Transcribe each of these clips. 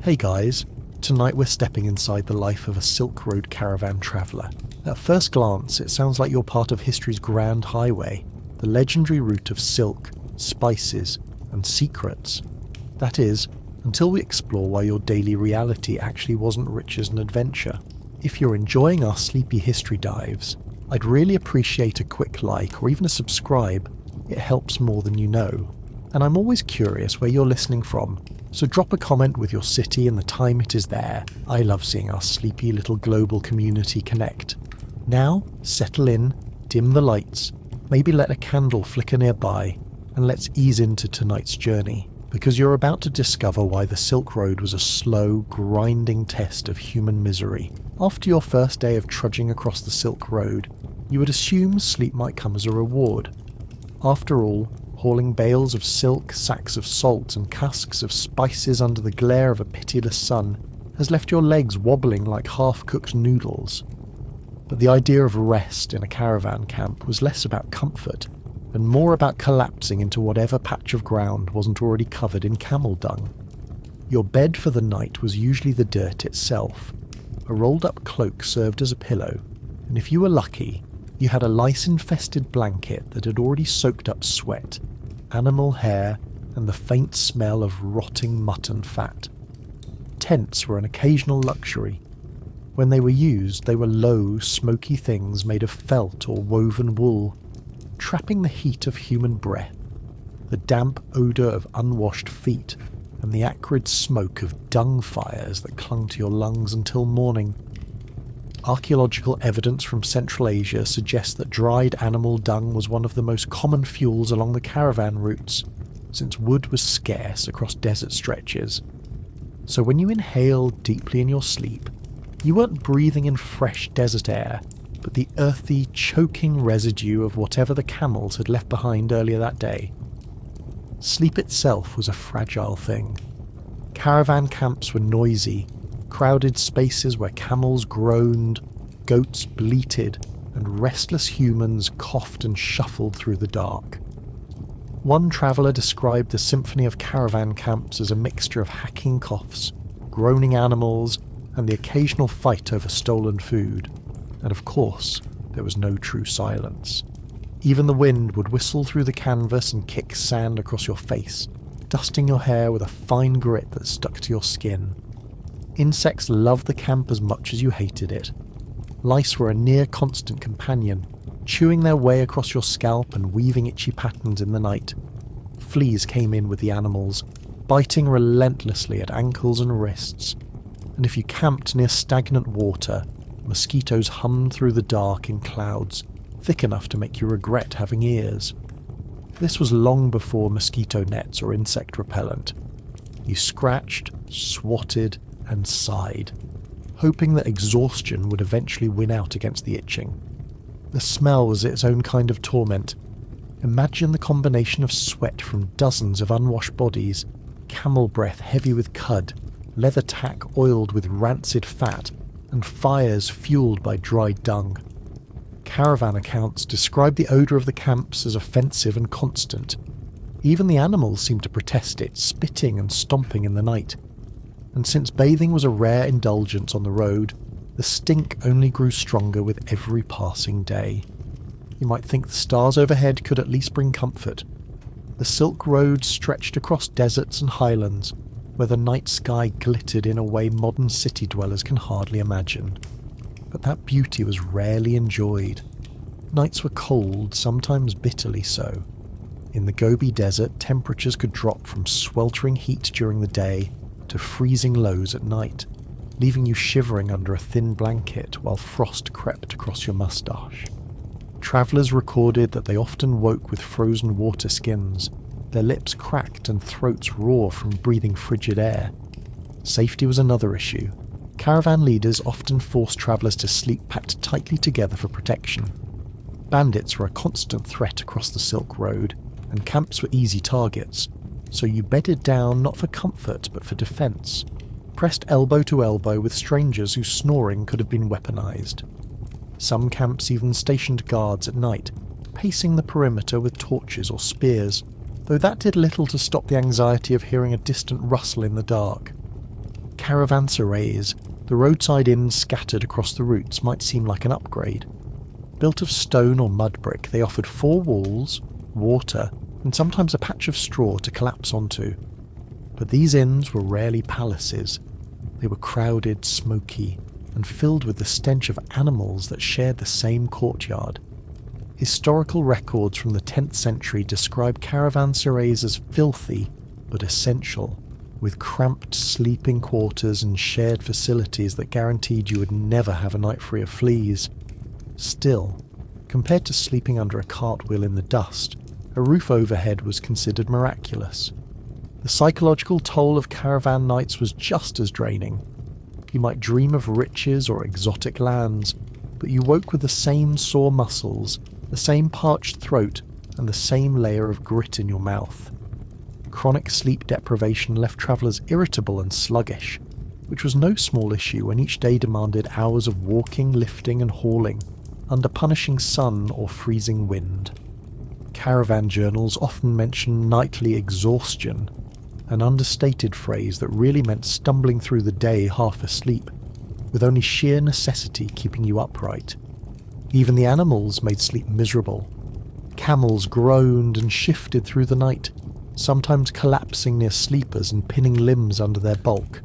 Hey guys, tonight we're stepping inside the life of a Silk Road caravan traveller. At first glance, it sounds like you're part of history's grand highway, the legendary route of silk, spices, and secrets. That is, until we explore why your daily reality actually wasn't rich as an adventure. If you're enjoying our sleepy history dives, I'd really appreciate a quick like or even a subscribe. It helps more than you know. And I'm always curious where you're listening from, so drop a comment with your city and the time it is there. I love seeing our sleepy little global community connect. Now, settle in, dim the lights, maybe let a candle flicker nearby, and let's ease into tonight's journey, because you're about to discover why the Silk Road was a slow, grinding test of human misery. After your first day of trudging across the Silk Road, you would assume sleep might come as a reward. After all, hauling bales of silk, sacks of salt, and casks of spices under the glare of a pitiless sun has left your legs wobbling like half-cooked noodles. But the idea of rest in a caravan camp was less about comfort and more about collapsing into whatever patch of ground wasn't already covered in camel dung. Your bed for the night was usually the dirt itself. A rolled-up cloak served as a pillow, and if you were lucky, you had a lice-infested blanket that had already soaked up sweat, animal hair, and the faint smell of rotting mutton fat. Tents were an occasional luxury. When they were used, they were low, smoky things made of felt or woven wool, trapping the heat of human breath, the damp odour of unwashed feet, and the acrid smoke of dung fires that clung to your lungs until morning. Archaeological evidence from Central Asia suggests that dried animal dung was one of the most common fuels along the caravan routes, since wood was scarce across desert stretches. So when you inhaled deeply in your sleep, you weren't breathing in fresh desert air, but the earthy, choking residue of whatever the camels had left behind earlier that day. Sleep itself was a fragile thing. Caravan camps were noisy, crowded spaces where camels groaned, goats bleated, and restless humans coughed and shuffled through the dark. One traveller described the symphony of caravan camps as a mixture of hacking coughs, groaning animals, and the occasional fight over stolen food. And of course, there was no true silence. Even the wind would whistle through the canvas and kick sand across your face, dusting your hair with a fine grit that stuck to your skin. Insects loved the camp as much as you hated it. Lice were a near-constant companion, chewing their way across your scalp and weaving itchy patterns in the night. Fleas came in with the animals, biting relentlessly at ankles and wrists. And if you camped near stagnant water, mosquitoes hummed through the dark in clouds, thick enough to make you regret having ears. This was long before mosquito nets or insect repellent. You scratched, swatted, and sighed, hoping that exhaustion would eventually win out against the itching. The smell was its own kind of torment. Imagine the combination of sweat from dozens of unwashed bodies, camel breath heavy with cud, leather tack oiled with rancid fat, and fires fueled by dried dung. Caravan accounts describe the odour of the camps as offensive and constant. Even the animals seemed to protest it, spitting and stomping in the night. And since bathing was a rare indulgence on the road, the stink only grew stronger with every passing day. You might think the stars overhead could at least bring comfort. The Silk Road stretched across deserts and highlands, where the night sky glittered in a way modern city dwellers can hardly imagine. But that beauty was rarely enjoyed. Nights were cold, sometimes bitterly so. In the Gobi Desert, temperatures could drop from sweltering heat during the day to freezing lows at night, leaving you shivering under a thin blanket while frost crept across your moustache. Travellers recorded that they often woke with frozen water skins, their lips cracked and throats raw from breathing frigid air. Safety was another issue. Caravan leaders often forced travellers to sleep packed tightly together for protection. Bandits were a constant threat across the Silk Road, and camps were easy targets, so you bedded down not for comfort but for defence, pressed elbow to elbow with strangers whose snoring could have been weaponised. Some camps even stationed guards at night, pacing the perimeter with torches or spears, though that did little to stop the anxiety of hearing a distant rustle in the dark. caravanserais, the roadside inns scattered across the routes, might seem like an upgrade. Built of stone or mud brick, they offered 4 walls, water, and sometimes a patch of straw to collapse onto. But these inns were rarely palaces. They were crowded, smoky, and filled with the stench of animals that shared the same courtyard. Historical records from the 10th century describe caravanserais as filthy but essential, with cramped sleeping quarters and shared facilities that guaranteed you would never have a night free of fleas. Still, compared to sleeping under a cartwheel in the dust, a roof overhead was considered miraculous. The psychological toll of caravan nights was just as draining. You might dream of riches or exotic lands, but you woke with the same sore muscles, the same parched throat, and the same layer of grit in your mouth. Chronic sleep deprivation left travellers irritable and sluggish, which was no small issue when each day demanded hours of walking, lifting and hauling, under punishing sun or freezing wind. Caravan journals often mention nightly exhaustion, an understated phrase that really meant stumbling through the day half asleep, with only sheer necessity keeping you upright. Even the animals made sleep miserable. Camels groaned and shifted through the night, sometimes collapsing near sleepers and pinning limbs under their bulk.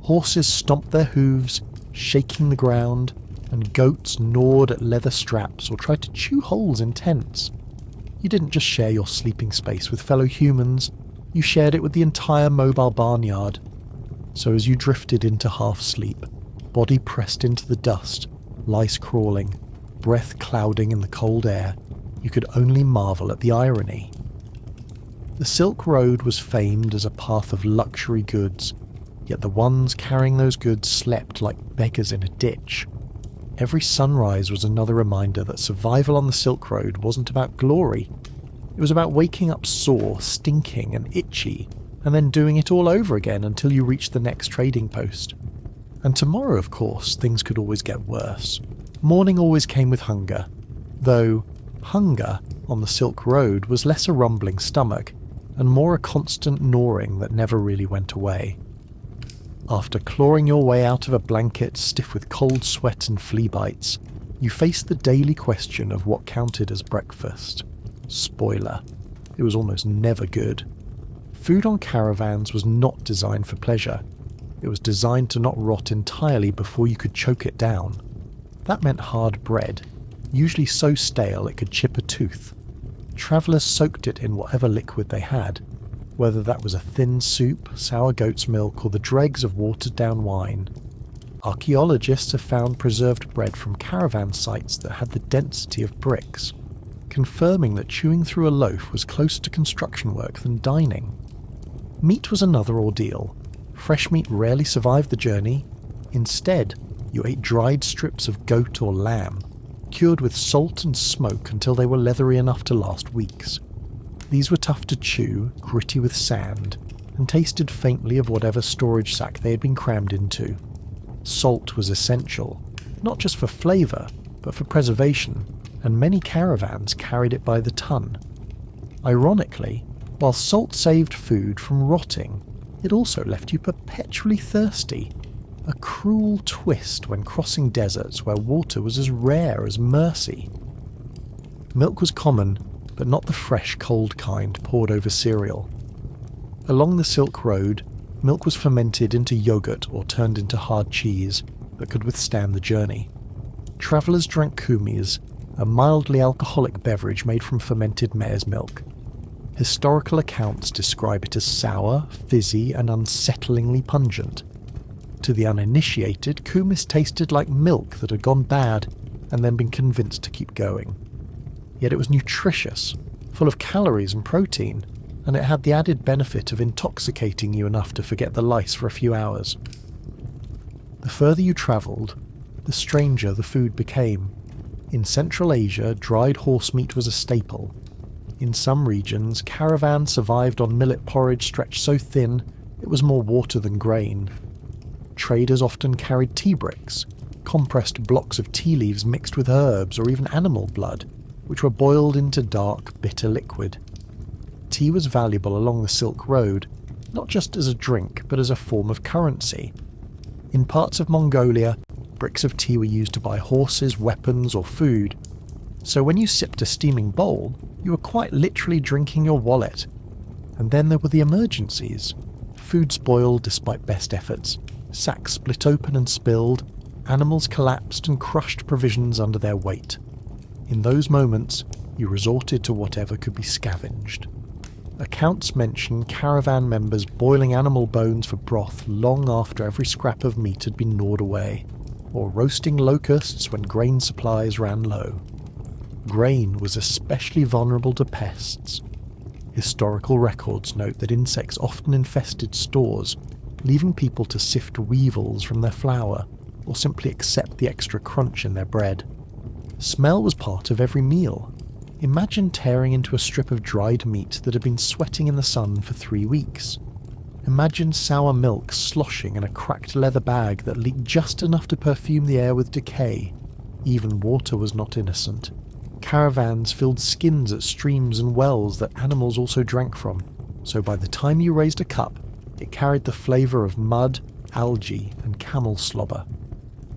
Horses stomped their hooves, shaking the ground, and goats gnawed at leather straps or tried to chew holes in tents. You didn't just share your sleeping space with fellow humans, you shared it with the entire mobile barnyard. So as you drifted into half-sleep, body pressed into the dust, lice crawling, breath clouding in the cold air, you could only marvel at the irony. The Silk Road was famed as a path of luxury goods, yet the ones carrying those goods slept like beggars in a ditch. Every sunrise was another reminder that survival on the Silk Road wasn't about glory. It was about waking up sore, stinking and itchy, and then doing it all over again until you reached the next trading post. And tomorrow, of course, things could always get worse. Morning always came with hunger, though hunger on the Silk Road was less a rumbling stomach and more a constant gnawing that never really went away. After clawing your way out of a blanket stiff with cold sweat and flea bites, you faced the daily question of what counted as breakfast. Spoiler, it was almost never good. Food on caravans was not designed for pleasure. It was designed to not rot entirely before you could choke it down. That meant hard bread, usually so stale it could chip a tooth. Travellers soaked it in whatever liquid they had, whether that was a thin soup, sour goat's milk, or the dregs of watered-down wine. Archaeologists have found preserved bread from caravan sites that had the density of bricks, confirming that chewing through a loaf was closer to construction work than dining. Meat was another ordeal. Fresh meat rarely survived the journey. Instead, you ate dried strips of goat or lamb, cured with salt and smoke until they were leathery enough to last weeks. These were tough to chew, gritty with sand, and tasted faintly of whatever storage sack they had been crammed into. Salt was essential, not just for flavour, but for preservation, and many caravans carried it by the ton. Ironically, while salt saved food from rotting, it also left you perpetually thirsty. A cruel twist when crossing deserts where water was as rare as mercy. Milk was common, but not the fresh, cold kind poured over cereal. Along the Silk Road, milk was fermented into yogurt or turned into hard cheese that could withstand the journey. Travellers drank kumis, a mildly alcoholic beverage made from fermented mare's milk. Historical accounts describe it as sour, fizzy, and unsettlingly pungent. To the uninitiated, kumis tasted like milk that had gone bad and then been convinced to keep going. Yet it was nutritious, full of calories and protein, and it had the added benefit of intoxicating you enough to forget the lice for a few hours. The further you travelled, the stranger the food became. In Central Asia, dried horse meat was a staple. In some regions, caravans survived on millet porridge stretched so thin it was more water than grain. Traders often carried tea bricks, compressed blocks of tea leaves mixed with herbs or even animal blood, which were boiled into dark, bitter liquid. Tea was valuable along the Silk Road, not just as a drink, but as a form of currency. In parts of Mongolia, bricks of tea were used to buy horses, weapons, or food. So when you sipped a steaming bowl, you were quite literally drinking your wallet. And then there were the emergencies. Food spoiled despite best efforts, sacks split open and spilled, animals collapsed and crushed provisions under their weight. In those moments, you resorted to whatever could be scavenged. Accounts mention caravan members boiling animal bones for broth long after every scrap of meat had been gnawed away, or roasting locusts when grain supplies ran low. Grain was especially vulnerable to pests. Historical records note that insects often infested stores, leaving people to sift weevils from their flour, or simply accept the extra crunch in their bread. Smell was part of every meal. Imagine tearing into a strip of dried meat that had been sweating in the sun for 3 weeks. Imagine sour milk sloshing in a cracked leather bag that leaked just enough to perfume the air with decay. Even water was not innocent. Caravans filled skins at streams and wells that animals also drank from, so by the time you raised a cup, it carried the flavour of mud, algae, and camel slobber.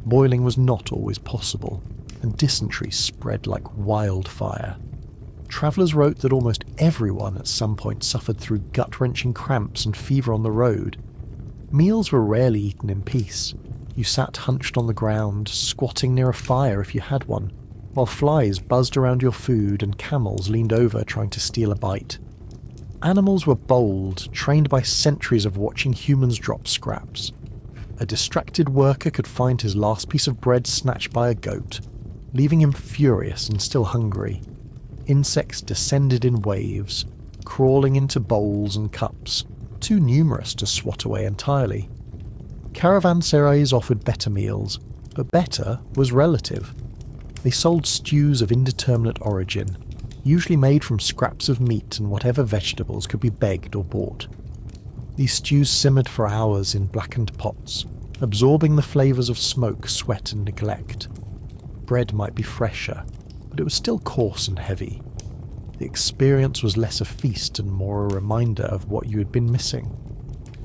Boiling was not always possible, and dysentery spread like wildfire. Travellers wrote that almost everyone at some point suffered through gut-wrenching cramps and fever on the road. Meals were rarely eaten in peace. You sat hunched on the ground, squatting near a fire if you had one, while flies buzzed around your food and camels leaned over trying to steal a bite. Animals were bold, trained by centuries of watching humans drop scraps. A distracted worker could find his last piece of bread snatched by a goat, leaving him furious and still hungry. Insects descended in waves, crawling into bowls and cups, too numerous to swat away entirely. Caravanserais offered better meals, but better was relative. They sold stews of indeterminate origin, usually made from scraps of meat and whatever vegetables could be begged or bought. These stews simmered for hours in blackened pots, absorbing the flavours of smoke, sweat and neglect. Bread might be fresher, but it was still coarse and heavy. The experience was less a feast and more a reminder of what you had been missing.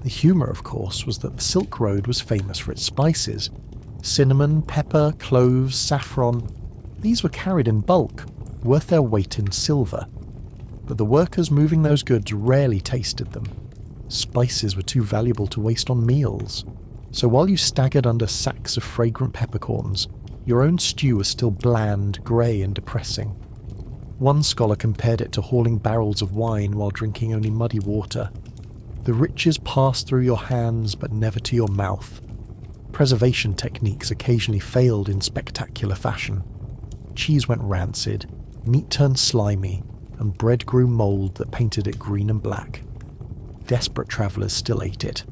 The humour, of course, was that the Silk Road was famous for its spices. Cinnamon, pepper, cloves, saffron. These were carried in bulk, worth their weight in silver. But the workers moving those goods rarely tasted them. Spices were too valuable to waste on meals. So while you staggered under sacks of fragrant peppercorns, your own stew was still bland, grey and depressing. One scholar compared it to hauling barrels of wine while drinking only muddy water. The riches passed through your hands but never to your mouth. Preservation techniques occasionally failed in spectacular fashion. Cheese went rancid, meat turned slimy, and bread grew mould that painted it green and black. Desperate travellers still ate it,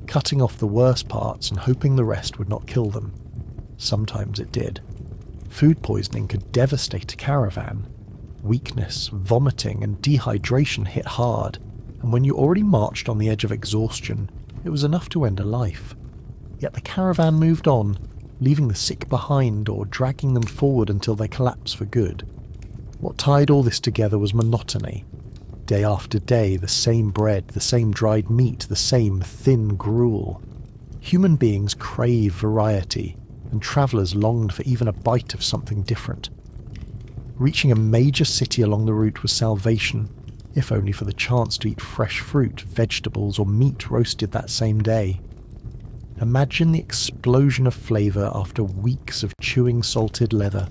cutting off the worst parts and hoping the rest would not kill them. Sometimes it did. Food poisoning could devastate a caravan. Weakness, vomiting, and dehydration hit hard, and when you already marched on the edge of exhaustion, it was enough to end a life. Yet the caravan moved on, leaving the sick behind or dragging them forward until they collapsed for good. What tied all this together was monotony. Day after day, the same bread, the same dried meat, the same thin gruel. Human beings crave variety, and travellers longed for even a bite of something different. Reaching a major city along the route was salvation, if only for the chance to eat fresh fruit, vegetables, or meat roasted that same day. Imagine the explosion of flavour after weeks of chewing salted leather.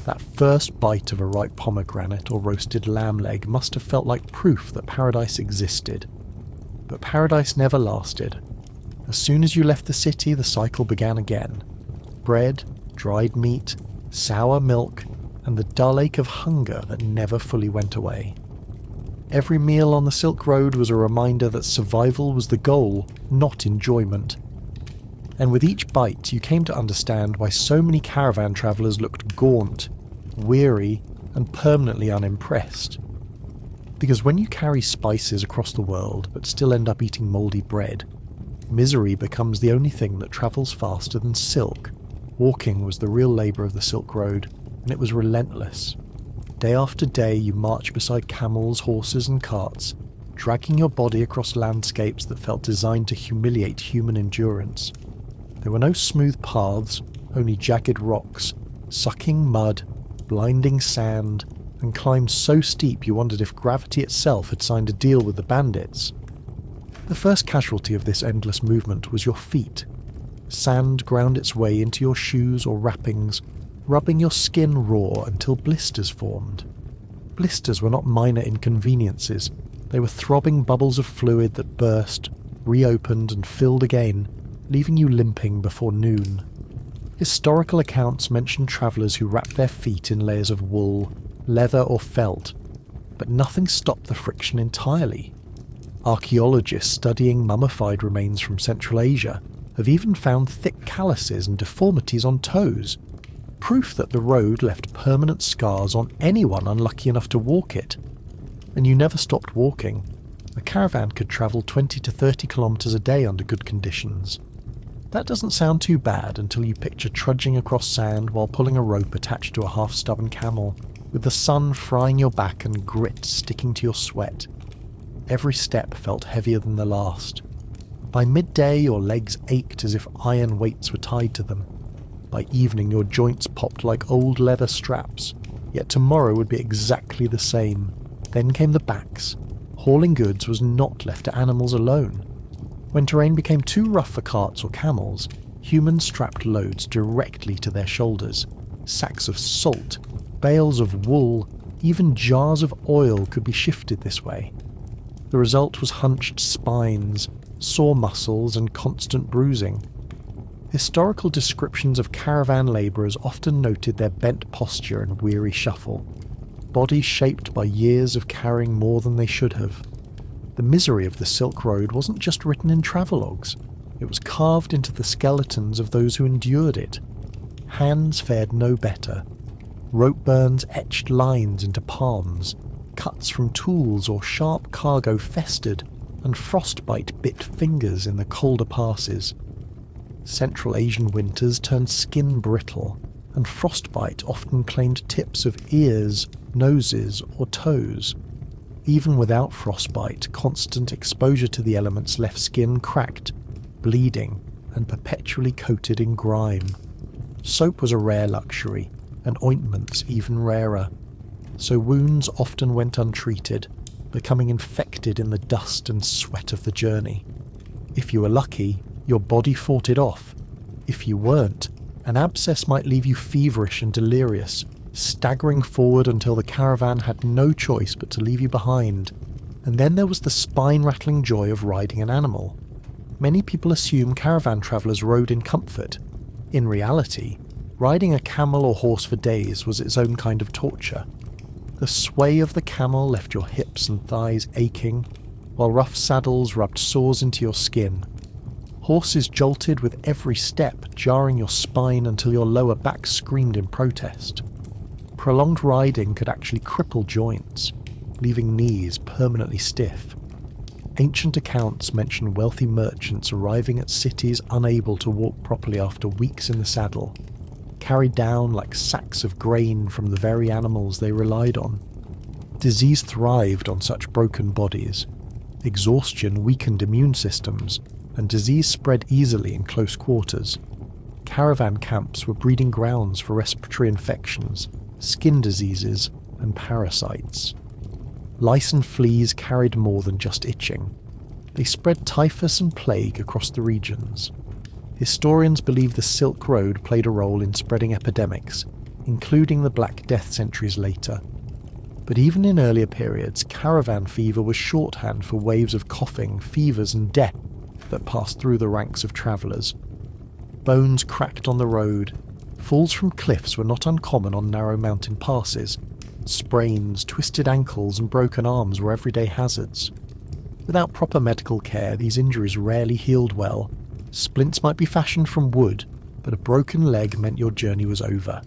That first bite of a ripe pomegranate or roasted lamb leg must have felt like proof that paradise existed. But paradise never lasted. As soon as you left the city, the cycle began again. Bread, dried meat, sour milk, and the dull ache of hunger that never fully went away. Every meal on the Silk Road was a reminder that survival was the goal, not enjoyment. And with each bite you came to understand why so many caravan travellers looked gaunt, weary, and permanently unimpressed. Because when you carry spices across the world but still end up eating mouldy bread, misery becomes the only thing that travels faster than silk. Walking was the real labour of the Silk Road, and it was relentless. Day after day you marched beside camels, horses and carts, dragging your body across landscapes that felt designed to humiliate human endurance. There were no smooth paths, only jagged rocks, sucking mud, blinding sand, and climbs so steep you wondered if gravity itself had signed a deal with the bandits. The first casualty of this endless movement was your feet. Sand ground its way into your shoes or wrappings, rubbing your skin raw until blisters formed. Blisters were not minor inconveniences. They were throbbing bubbles of fluid that burst, reopened and filled again, leaving you limping before noon. Historical accounts mention travellers who wrapped their feet in layers of wool, leather or felt, but nothing stopped the friction entirely. Archaeologists studying mummified remains from Central Asia have even found thick calluses and deformities on toes, proof that the road left permanent scars on anyone unlucky enough to walk it. And you never stopped walking. A caravan could travel 20 to 30 kilometres a day under good conditions. That doesn't sound too bad until you picture trudging across sand while pulling a rope attached to a half-stubborn camel, with the sun frying your back and grit sticking to your sweat. Every step felt heavier than the last. By midday your legs ached as if iron weights were tied to them. By evening your joints popped like old leather straps, yet tomorrow would be exactly the same. Then came the backs. Hauling goods was not left to animals alone. When terrain became too rough for carts or camels, humans strapped loads directly to their shoulders. Sacks of salt, bales of wool, even jars of oil could be shifted this way. The result was hunched spines, sore muscles and constant bruising. Historical descriptions of caravan labourers often noted their bent posture and weary shuffle, bodies shaped by years of carrying more than they should have. The misery of the Silk Road wasn't just written in travelogues, it was carved into the skeletons of those who endured it. Hands fared no better. Rope burns etched lines into palms, cuts from tools or sharp cargo festered, and frostbite bit fingers in the colder passes. Central Asian winters turned skin brittle, and frostbite often claimed tips of ears, noses, or toes. Even without frostbite, constant exposure to the elements left skin cracked, bleeding, and perpetually coated in grime. Soap was a rare luxury, and ointments even rarer, so wounds often went untreated, becoming infected in the dust and sweat of the journey. If you were lucky, your body fought it off. If you weren't, an abscess might leave you feverish and delirious, staggering forward until the caravan had no choice but to leave you behind. And then there was the spine-rattling joy of riding an animal. Many people assume caravan travellers rode in comfort. In reality, riding a camel or horse for days was its own kind of torture. The sway of the camel left your hips and thighs aching, while rough saddles rubbed sores into your skin. Horses jolted with every step, jarring your spine until your lower back screamed in protest. Prolonged riding could actually cripple joints, leaving knees permanently stiff. Ancient accounts mention wealthy merchants arriving at cities unable to walk properly after weeks in the saddle, carried down like sacks of grain from the very animals they relied on. Disease thrived on such broken bodies. Exhaustion weakened immune systems, and disease spread easily in close quarters. Caravan camps were breeding grounds for respiratory infections, skin diseases, and parasites. Lice and fleas carried more than just itching. They spread typhus and plague across the regions. Historians believe the Silk Road played a role in spreading epidemics, including the Black Death centuries later. But even in earlier periods, caravan fever was shorthand for waves of coughing, fevers and death that passed through the ranks of travellers. Bones cracked on the road. Falls from cliffs were not uncommon on narrow mountain passes. Sprains, twisted ankles and broken arms were everyday hazards. Without proper medical care, these injuries rarely healed well. Splints might be fashioned from wood, but a broken leg meant your journey was over.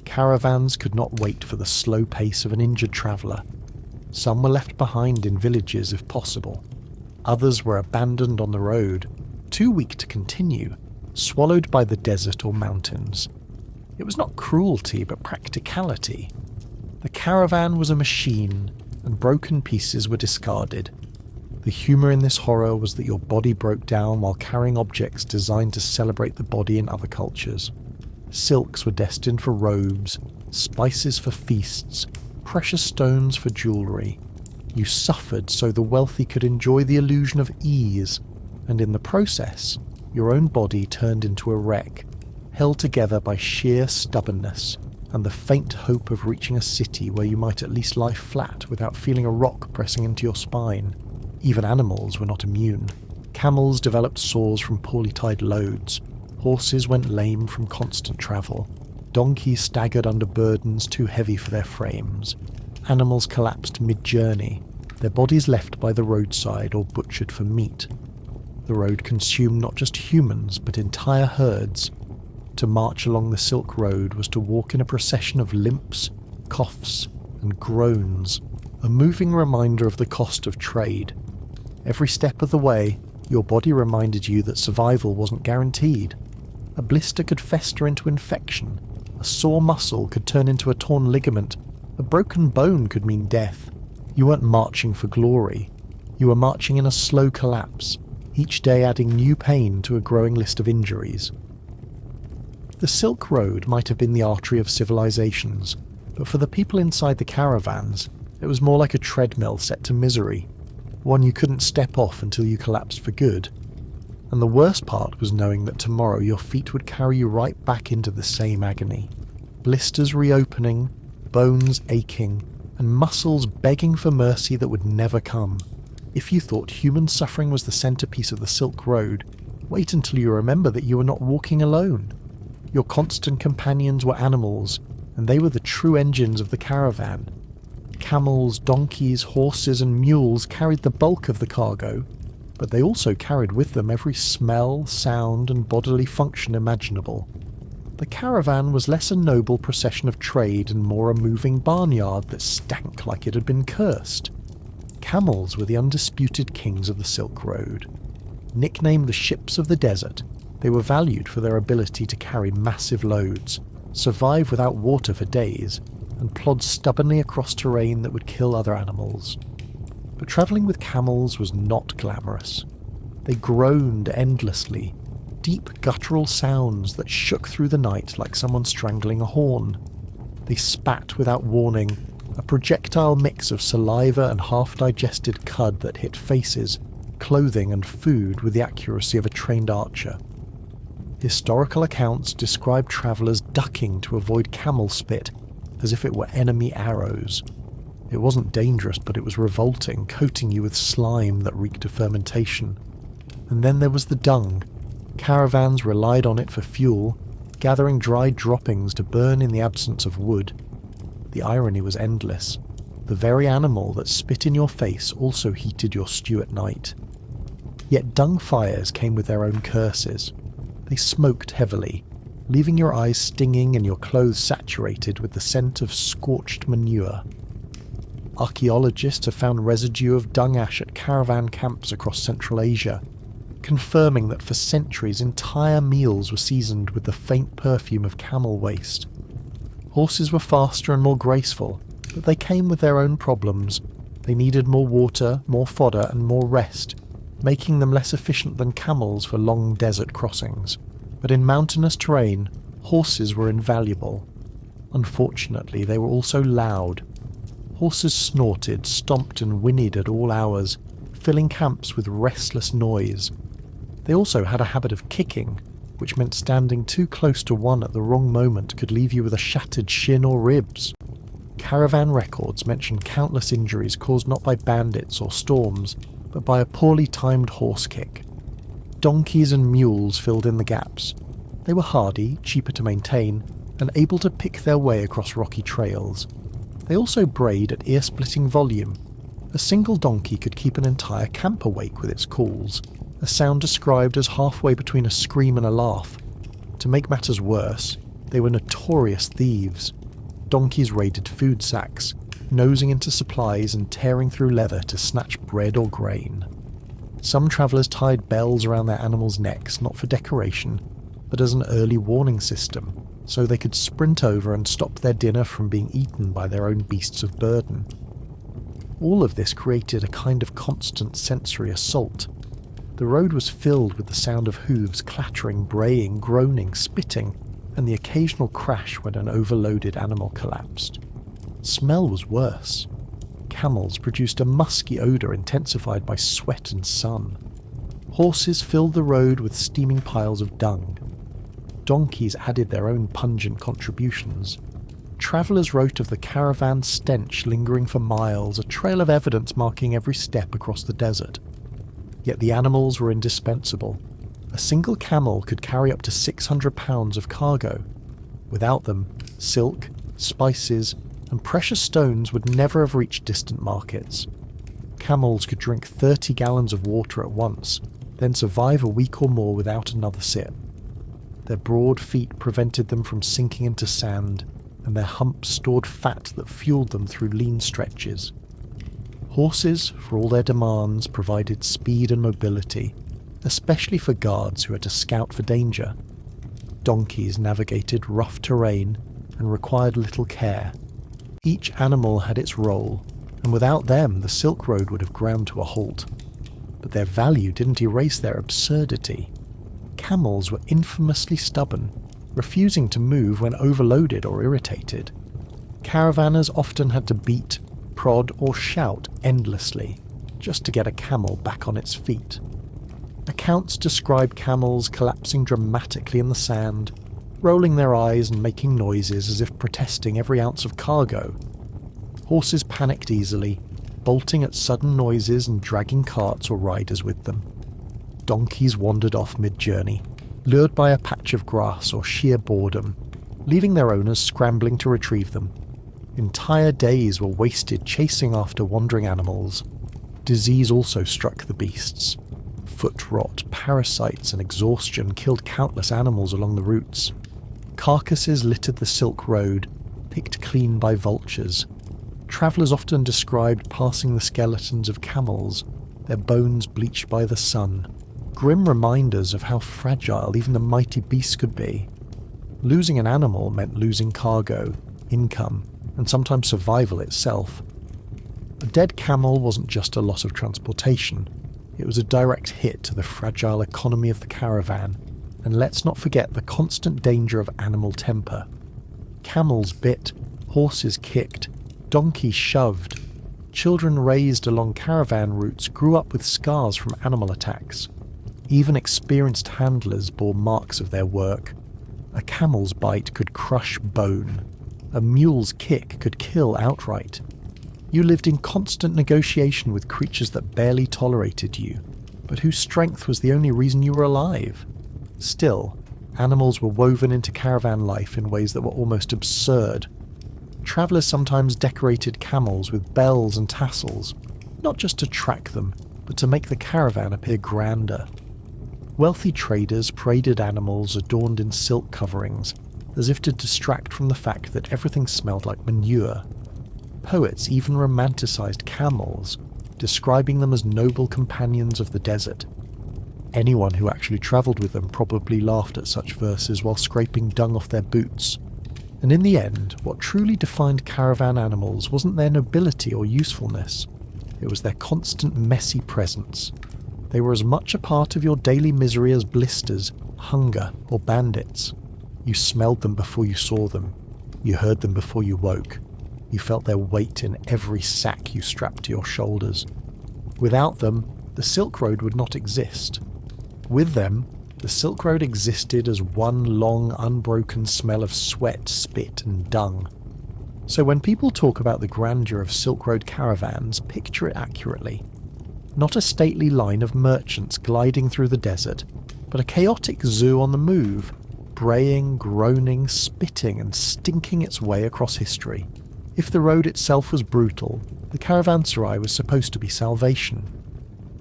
Caravans could not wait for the slow pace of an injured traveller. Some were left behind in villages if possible. Others were abandoned on the road, too weak to continue, swallowed by the desert or mountains. It was not cruelty, but practicality. The caravan was a machine, and broken pieces were discarded, The humour in this horror was that your body broke down while carrying objects designed to celebrate the body in other cultures. Silks were destined for robes, spices for feasts, precious stones for jewellery. You suffered so the wealthy could enjoy the illusion of ease, and in the process, your own body turned into a wreck, held together by sheer stubbornness and the faint hope of reaching a city where you might at least lie flat without feeling a rock pressing into your spine. Even animals were not immune. Camels developed sores from poorly tied loads. Horses went lame from constant travel. Donkeys staggered under burdens too heavy for their frames. Animals collapsed mid-journey, their bodies left by the roadside or butchered for meat. The road consumed not just humans, but entire herds. To march along the Silk Road was to walk in a procession of limps, coughs, and groans, a moving reminder of the cost of trade. Every step of the way, your body reminded you that survival wasn't guaranteed. A blister could fester into infection, a sore muscle could turn into a torn ligament, a broken bone could mean death. You weren't marching for glory. You were marching in a slow collapse, each day adding new pain to a growing list of injuries. The Silk Road might have been the artery of civilizations, but for the people inside the caravans, it was more like a treadmill set to misery, one you couldn't step off until you collapsed for good. And the worst part was knowing that tomorrow your feet would carry you right back into the same agony. Blisters reopening, bones aching, and muscles begging for mercy that would never come. If you thought human suffering was the centerpiece of the Silk Road, wait until you remember that you were not walking alone. Your constant companions were animals, and they were the true engines of the caravan. Camels, donkeys, horses, and mules carried the bulk of the cargo, but they also carried with them every smell, sound, and bodily function imaginable. The caravan was less a noble procession of trade and more a moving barnyard that stank like it had been cursed. Camels were the undisputed kings of the Silk Road. Nicknamed the ships of the desert, they were valued for their ability to carry massive loads, survive without water for days, and plod stubbornly across terrain that would kill other animals. But travelling with camels was not glamorous. They groaned endlessly, deep guttural sounds that shook through the night like someone strangling a horn. They spat without warning, a projectile mix of saliva and half-digested cud that hit faces, clothing and food with the accuracy of a trained archer. Historical accounts describe travellers ducking to avoid camel spit as if it were enemy arrows. It wasn't dangerous, but it was revolting, coating you with slime that reeked of fermentation. And then there was the dung. Caravans relied on it for fuel, gathering dried droppings to burn in the absence of wood. The irony was endless. The very animal that spit in your face also heated your stew at night. Yet dung fires came with their own curses. They smoked heavily, leaving your eyes stinging and your clothes saturated with the scent of scorched manure. Archaeologists have found residue of dung ash at caravan camps across Central Asia, confirming that for centuries entire meals were seasoned with the faint perfume of camel waste. Horses were faster and more graceful, but they came with their own problems. They needed more water, more fodder, and more rest, making them less efficient than camels for long desert crossings. But in mountainous terrain, horses were invaluable. Unfortunately, they were also loud. Horses snorted, stomped, and whinnied at all hours, filling camps with restless noise. They also had a habit of kicking, which meant standing too close to one at the wrong moment could leave you with a shattered shin or ribs. Caravan records mention countless injuries caused not by bandits or storms, but by a poorly timed horse kick. Donkeys and mules filled in the gaps. They were hardy, cheaper to maintain, and able to pick their way across rocky trails. They also brayed at ear-splitting volume. A single donkey could keep an entire camp awake with its calls, a sound described as halfway between a scream and a laugh. To make matters worse, they were notorious thieves. Donkeys raided food sacks, nosing into supplies and tearing through leather to snatch bread or grain. Some travellers tied bells around their animals' necks, not for decoration, but as an early warning system, so they could sprint over and stop their dinner from being eaten by their own beasts of burden. All of this created a kind of constant sensory assault. The road was filled with the sound of hooves clattering, braying, groaning, spitting, and the occasional crash when an overloaded animal collapsed. Smell was worse. Camels produced a musky odour intensified by sweat and sun. Horses filled the road with steaming piles of dung. Donkeys added their own pungent contributions. Travellers wrote of the caravan stench lingering for miles, a trail of evidence marking every step across the desert. Yet the animals were indispensable. A single camel could carry up to 600 pounds of cargo. Without them, silk, spices, and precious stones would never have reached distant markets. Camels could drink 30 gallons of water at once, then survive a week or more without another sip. Their broad feet prevented them from sinking into sand, and their humps stored fat that fueled them through lean stretches. Horses, for all their demands, provided speed and mobility, especially for guards who had to scout for danger. Donkeys navigated rough terrain and required little care. Each animal had its role, and without them the Silk Road would have ground to a halt. But their value didn't erase their absurdity. Camels were infamously stubborn, refusing to move when overloaded or irritated. Caravanners often had to beat, prod, or shout endlessly just to get a camel back on its feet. Accounts describe camels collapsing dramatically in the sand, rolling their eyes and making noises as if protesting every ounce of cargo. Horses panicked easily, bolting at sudden noises and dragging carts or riders with them. Donkeys wandered off mid-journey, lured by a patch of grass or sheer boredom, leaving their owners scrambling to retrieve them. Entire days were wasted chasing after wandering animals. Disease also struck the beasts. Foot rot, parasites, and exhaustion killed countless animals along the routes. Carcasses littered the Silk Road, picked clean by vultures. Travellers often described passing the skeletons of camels, their bones bleached by the sun, grim reminders of how fragile even the mighty beasts could be. Losing an animal meant losing cargo, income, and sometimes survival itself. A dead camel wasn't just a loss of transportation, it was a direct hit to the fragile economy of the caravan, and let's not forget the constant danger of animal temper. Camels bit, horses kicked, donkeys shoved. Children raised along caravan routes grew up with scars from animal attacks. Even experienced handlers bore marks of their work. A camel's bite could crush bone. A mule's kick could kill outright. You lived in constant negotiation with creatures that barely tolerated you, but whose strength was the only reason you were alive. Still, animals were woven into caravan life in ways that were almost absurd. Travellers sometimes decorated camels with bells and tassels, not just to track them, but to make the caravan appear grander. Wealthy traders paraded animals adorned in silk coverings, as if to distract from the fact that everything smelled like manure. Poets even romanticized camels, describing them as noble companions of the desert. Anyone who actually travelled with them probably laughed at such verses while scraping dung off their boots. And in the end, what truly defined caravan animals wasn't their nobility or usefulness. It was their constant messy presence. They were as much a part of your daily misery as blisters, hunger, or bandits. You smelled them before you saw them. You heard them before you woke. You felt their weight in every sack you strapped to your shoulders. Without them, the Silk Road would not exist. With them, the Silk Road existed as one long, unbroken smell of sweat, spit, and dung. So when people talk about the grandeur of Silk Road caravans, picture it accurately. Not a stately line of merchants gliding through the desert, but a chaotic zoo on the move, braying, groaning, spitting, and stinking its way across history. If the road itself was brutal, the caravanserai was supposed to be salvation.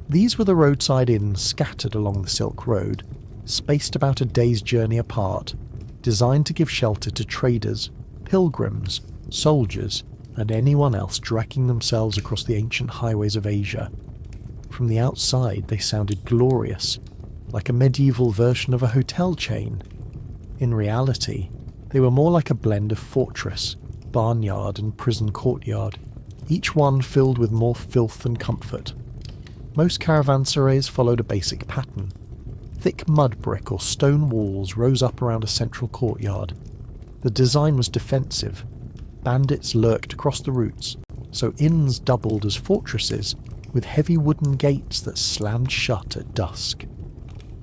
These were the roadside inns scattered along the Silk Road, spaced about a day's journey apart, designed to give shelter to traders, pilgrims, soldiers, and anyone else dragging themselves across the ancient highways of Asia. From the outside, they sounded glorious, like a medieval version of a hotel chain. In reality, they were more like a blend of fortress, barnyard, and prison courtyard. each one filled with more filth than comfort. Most caravanserais followed a basic pattern. Thick mud brick or stone walls rose up around a central courtyard. The design was defensive. Bandits lurked across the routes, so inns doubled as fortresses, with heavy wooden gates that slammed shut at dusk.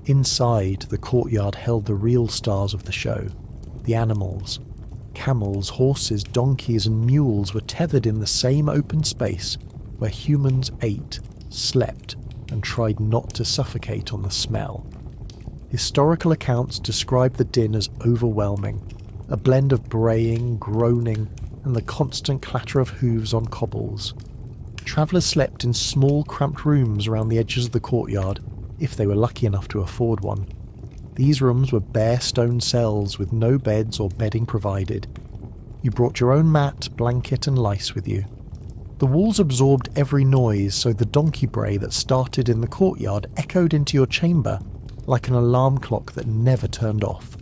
Inside, the courtyard held the real stars of the show, the animals. Camels, horses, donkeys and mules were tethered in the same open space where humans ate, slept, and tried not to suffocate on the smell. Historical accounts describe the din as overwhelming, a blend of braying, groaning, and the constant clatter of hooves on cobbles. Travellers slept in small, cramped rooms around the edges of the courtyard, if they were lucky enough to afford one. These rooms were bare stone cells with no beds or bedding provided. You brought your own mat, blanket and lice with you. The walls absorbed every noise, so the donkey bray that started in the courtyard echoed into your chamber like an alarm clock that never turned off.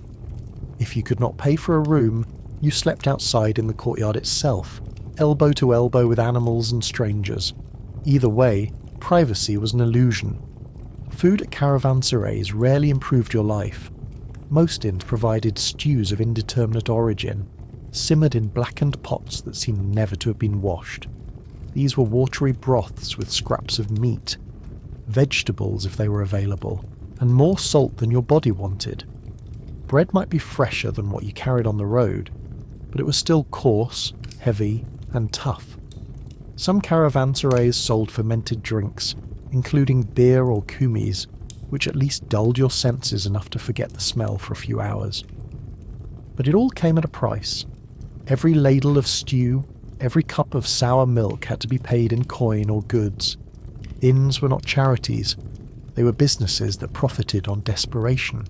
If you could not pay for a room, you slept outside in the courtyard itself, elbow to elbow with animals and strangers. Either way, privacy was an illusion. Food at caravanserais rarely improved your life. Most inns provided stews of indeterminate origin, simmered in blackened pots that seemed never to have been washed. These were watery broths with scraps of meat, vegetables if they were available, and more salt than your body wanted. Bread might be fresher than what you carried on the road, but it was still coarse, heavy, and tough. Some caravanserais sold fermented drinks, including beer or kumis, which at least dulled your senses enough to forget the smell for a few hours. But it all came at a price. Every ladle of stew, every cup of sour milk had to be paid in coin or goods. Inns were not charities, they were businesses that profited on desperation.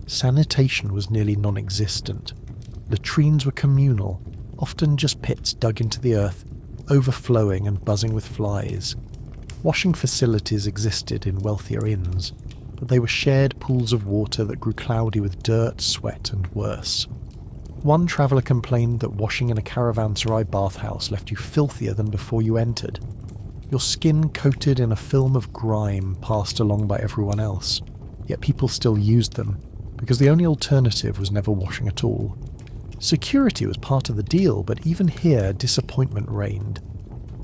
Sanitation was nearly non-existent. Latrines were communal, often just pits dug into the earth, overflowing and buzzing with flies. Washing facilities existed in wealthier inns, but they were shared pools of water that grew cloudy with dirt, sweat and worse. One traveller complained that washing in a caravanserai bathhouse left you filthier than before you entered. Your skin coated in a film of grime passed along by everyone else, yet people still used them, because the only alternative was never washing at all. Security was part of the deal, but even here disappointment reigned.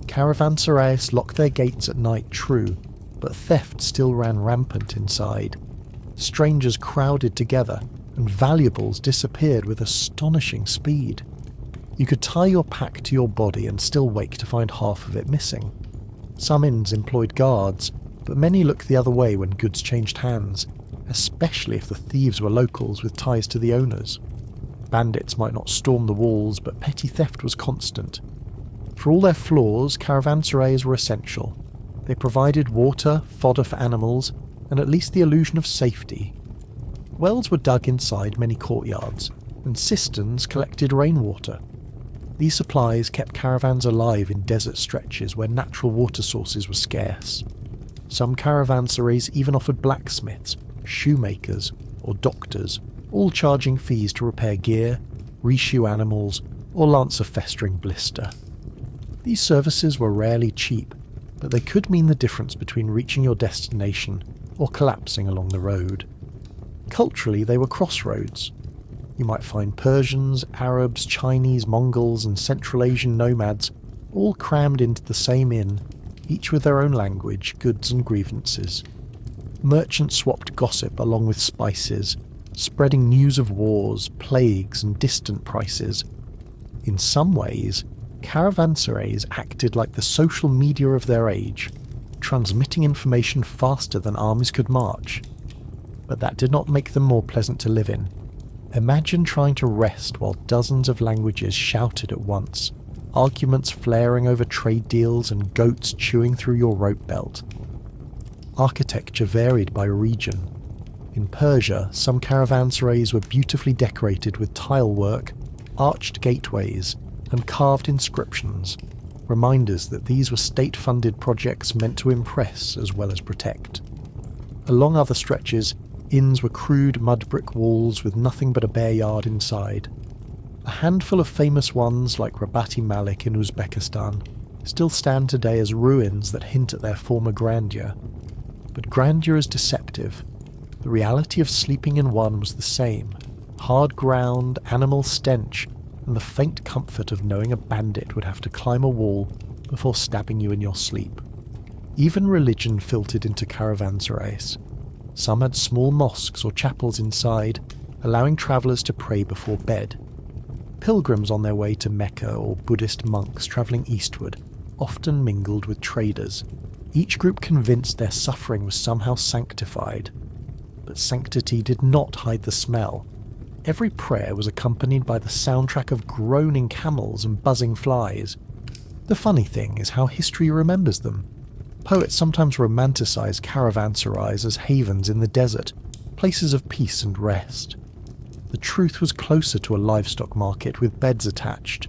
Caravanserais locked their gates at night, true, but theft still ran rampant inside. Strangers crowded together, and valuables disappeared with astonishing speed. You could tie your pack to your body and still wake to find half of it missing. Some inns employed guards, but many looked the other way when goods changed hands, especially if the thieves were locals with ties to the owners. Bandits might not storm the walls, but petty theft was constant. For all their flaws, caravanserais were essential. They provided water, fodder for animals, and at least the illusion of safety. Wells were dug inside many courtyards, and cisterns collected rainwater. These supplies kept caravans alive in desert stretches where natural water sources were scarce. Some caravanserais even offered blacksmiths, shoemakers, or doctors, all charging fees to repair gear, reshoe animals, or lance a festering blister. These services were rarely cheap, but they could mean the difference between reaching your destination or collapsing along the road. Culturally, they were crossroads. You might find Persians, Arabs, Chinese, Mongols, and Central Asian nomads all crammed into the same inn, each with their own language, goods and grievances. Merchants swapped gossip along with spices, spreading news of wars, plagues, and distant prices. In some ways, caravanserais acted like the social media of their age, transmitting information faster than armies could march. But that did not make them more pleasant to live in. Imagine trying to rest while dozens of languages shouted at once, arguments flaring over trade deals and goats chewing through your rope belt. Architecture varied by region. In Persia, some caravanserais were beautifully decorated with tile work, arched gateways, and carved inscriptions, reminders that these were state-funded projects meant to impress as well as protect. Along other stretches, inns were crude mud brick walls with nothing but a bare yard inside. A handful of famous ones like Rabati Malik in Uzbekistan, still stand today as ruins that hint at their former grandeur. But grandeur is deceptive. The reality of sleeping in one was the same: hard ground, animal stench, and the faint comfort of knowing a bandit would have to climb a wall before stabbing you in your sleep. Even religion filtered into caravanserais. Some had small mosques or chapels inside, allowing travellers to pray before bed. Pilgrims on their way to Mecca or Buddhist monks travelling eastward often mingled with traders, each group convinced their suffering was somehow sanctified. But sanctity did not hide the smell. Every prayer was accompanied by the soundtrack of groaning camels and buzzing flies. The funny thing is how history remembers them. Poets sometimes romanticize caravanserais as havens in the desert, places of peace and rest. The truth was closer to a livestock market with beds attached.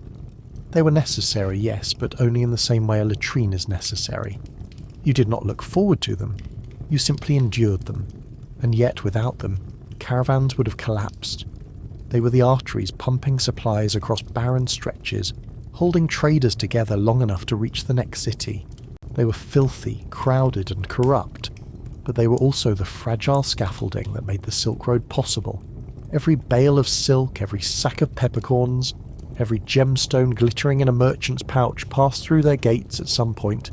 They were necessary, yes, but only in the same way a latrine is necessary. You did not look forward to them, you simply endured them. And yet, without them, caravans would have collapsed. They were the arteries pumping supplies across barren stretches, holding traders together long enough to reach the next city. They were filthy, crowded and corrupt, but they were also the fragile scaffolding that made the Silk Road possible. Every bale of silk, every sack of peppercorns, every gemstone glittering in a merchant's pouch passed through their gates at some point,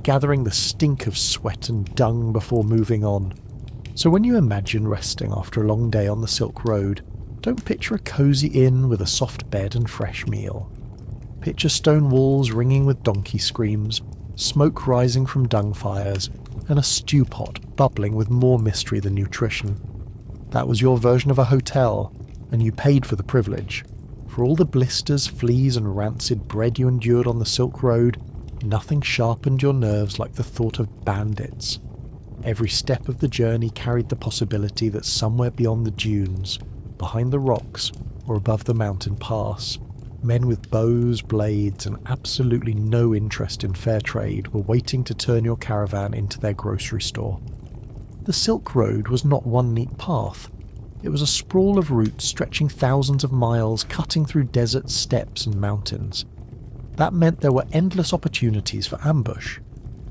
gathering the stink of sweat and dung before moving on. So when you imagine resting after a long day on the Silk Road, don't picture a cosy inn with a soft bed and fresh meal. Picture stone walls ringing with donkey screams, smoke rising from dung fires, and a stew pot bubbling with more mystery than nutrition. That was your version of a hotel, and you paid for the privilege. For all the blisters, fleas and rancid bread you endured on the Silk Road, nothing sharpened your nerves like the thought of bandits. Every step of the journey carried the possibility that somewhere beyond the dunes, behind the rocks, or above the mountain pass, men with bows, blades, and absolutely no interest in fair trade were waiting to turn your caravan into their grocery store. The Silk Road was not one neat path. It was a sprawl of routes stretching thousands of miles, cutting through deserts, steppes, and mountains. That meant there were endless opportunities for ambush.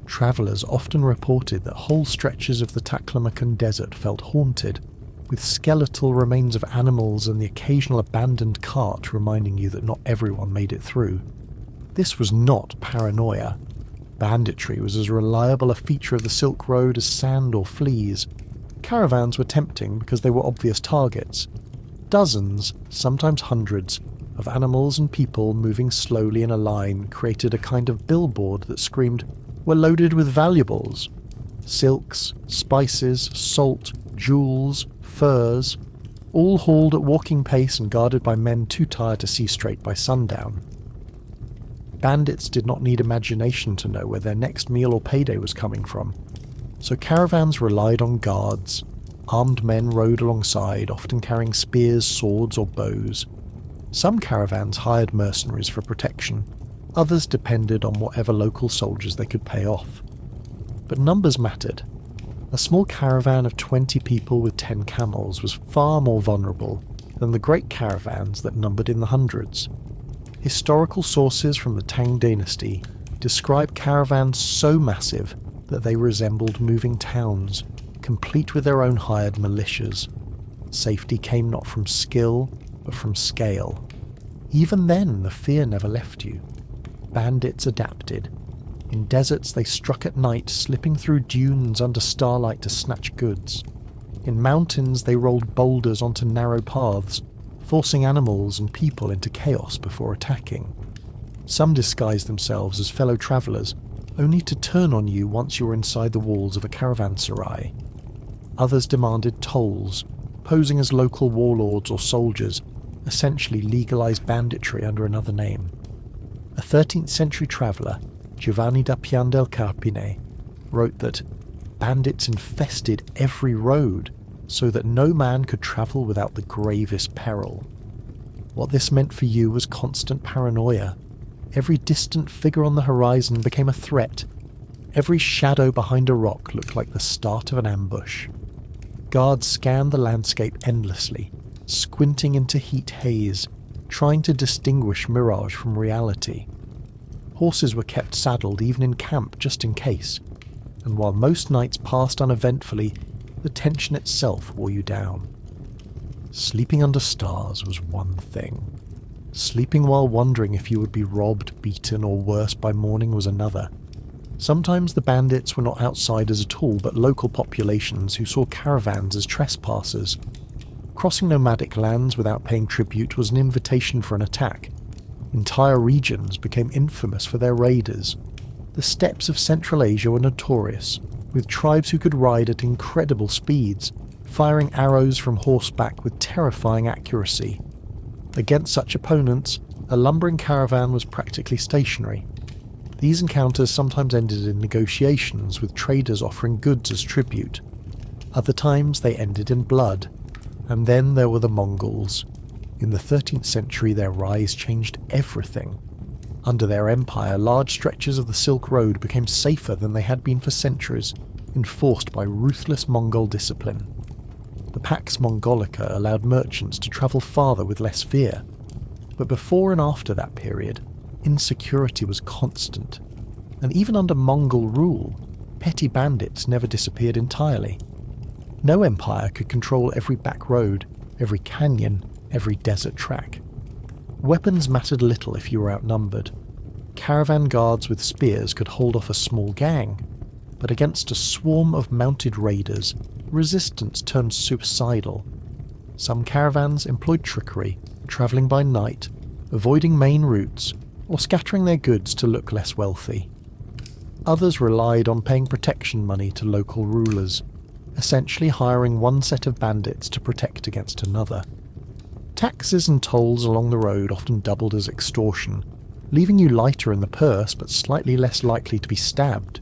Travellers often reported that whole stretches of the Taklamakan Desert felt haunted, with skeletal remains of animals and the occasional abandoned cart reminding you that not everyone made it through. This was not paranoia. Banditry was as reliable a feature of the Silk Road as sand or fleas. Caravans were tempting because they were obvious targets. Dozens, sometimes hundreds, of animals and people moving slowly in a line created a kind of billboard that screamed, "We're loaded with valuables." Silks, spices, salt, jewels, furs, all hauled at walking pace and guarded by men too tired to see straight by sundown. Bandits did not need imagination to know where their next meal or payday was coming from, so caravans relied on guards. Armed men rode alongside, often carrying spears, swords, or bows. Some caravans hired mercenaries for protection, others depended on whatever local soldiers they could pay off. But numbers mattered. A small caravan of 20 people with 10 camels was far more vulnerable than the great caravans that numbered in the hundreds. Historical sources from the Tang dynasty describe caravans so massive that they resembled moving towns, complete with their own hired militias. Safety came not from skill, but from scale. Even then, the fear never left you. Bandits adapted. In deserts they struck at night, slipping through dunes under starlight to snatch goods. In mountains they rolled boulders onto narrow paths, forcing animals and people into chaos before attacking. Some disguised themselves as fellow travellers, only to turn on you once you were inside the walls of a caravanserai. Others demanded tolls, posing as local warlords or soldiers, essentially legalised banditry under another name. A 13th century traveller, Giovanni da Pian del Carpine, wrote that bandits infested every road, so that no man could travel without the gravest peril. What this meant for you was constant paranoia. Every distant figure on the horizon became a threat. Every shadow behind a rock looked like the start of an ambush. Guards scanned the landscape endlessly, squinting into heat haze, trying to distinguish mirage from reality. Horses were kept saddled even in camp just in case, and while most nights passed uneventfully, the tension itself wore you down. Sleeping under stars was one thing. Sleeping while wondering if you would be robbed, beaten, or worse by morning was another. Sometimes the bandits were not outsiders at all, but local populations who saw caravans as trespassers. Crossing nomadic lands without paying tribute was an invitation for an attack. Entire regions became infamous for their raiders. The steppes of Central Asia were notorious, with tribes who could ride at incredible speeds, firing arrows from horseback with terrifying accuracy. Against such opponents, a lumbering caravan was practically stationary. These encounters sometimes ended in negotiations, with traders offering goods as tribute. Other times they ended in blood. And then there were the Mongols. In the 13th century, their rise changed everything. Under their empire, large stretches of the Silk Road became safer than they had been for centuries, enforced by ruthless Mongol discipline. The Pax Mongolica allowed merchants to travel farther with less fear. But before and after that period, insecurity was constant. And even under Mongol rule, petty bandits never disappeared entirely. No empire could control every back road, every canyon, every desert track. Weapons mattered little if you were outnumbered. Caravan guards with spears could hold off a small gang, but against a swarm of mounted raiders, resistance turned suicidal. Some caravans employed trickery, travelling by night, avoiding main routes, or scattering their goods to look less wealthy. Others relied on paying protection money to local rulers, essentially hiring one set of bandits to protect against another. Taxes and tolls along the road often doubled as extortion, leaving you lighter in the purse but slightly less likely to be stabbed.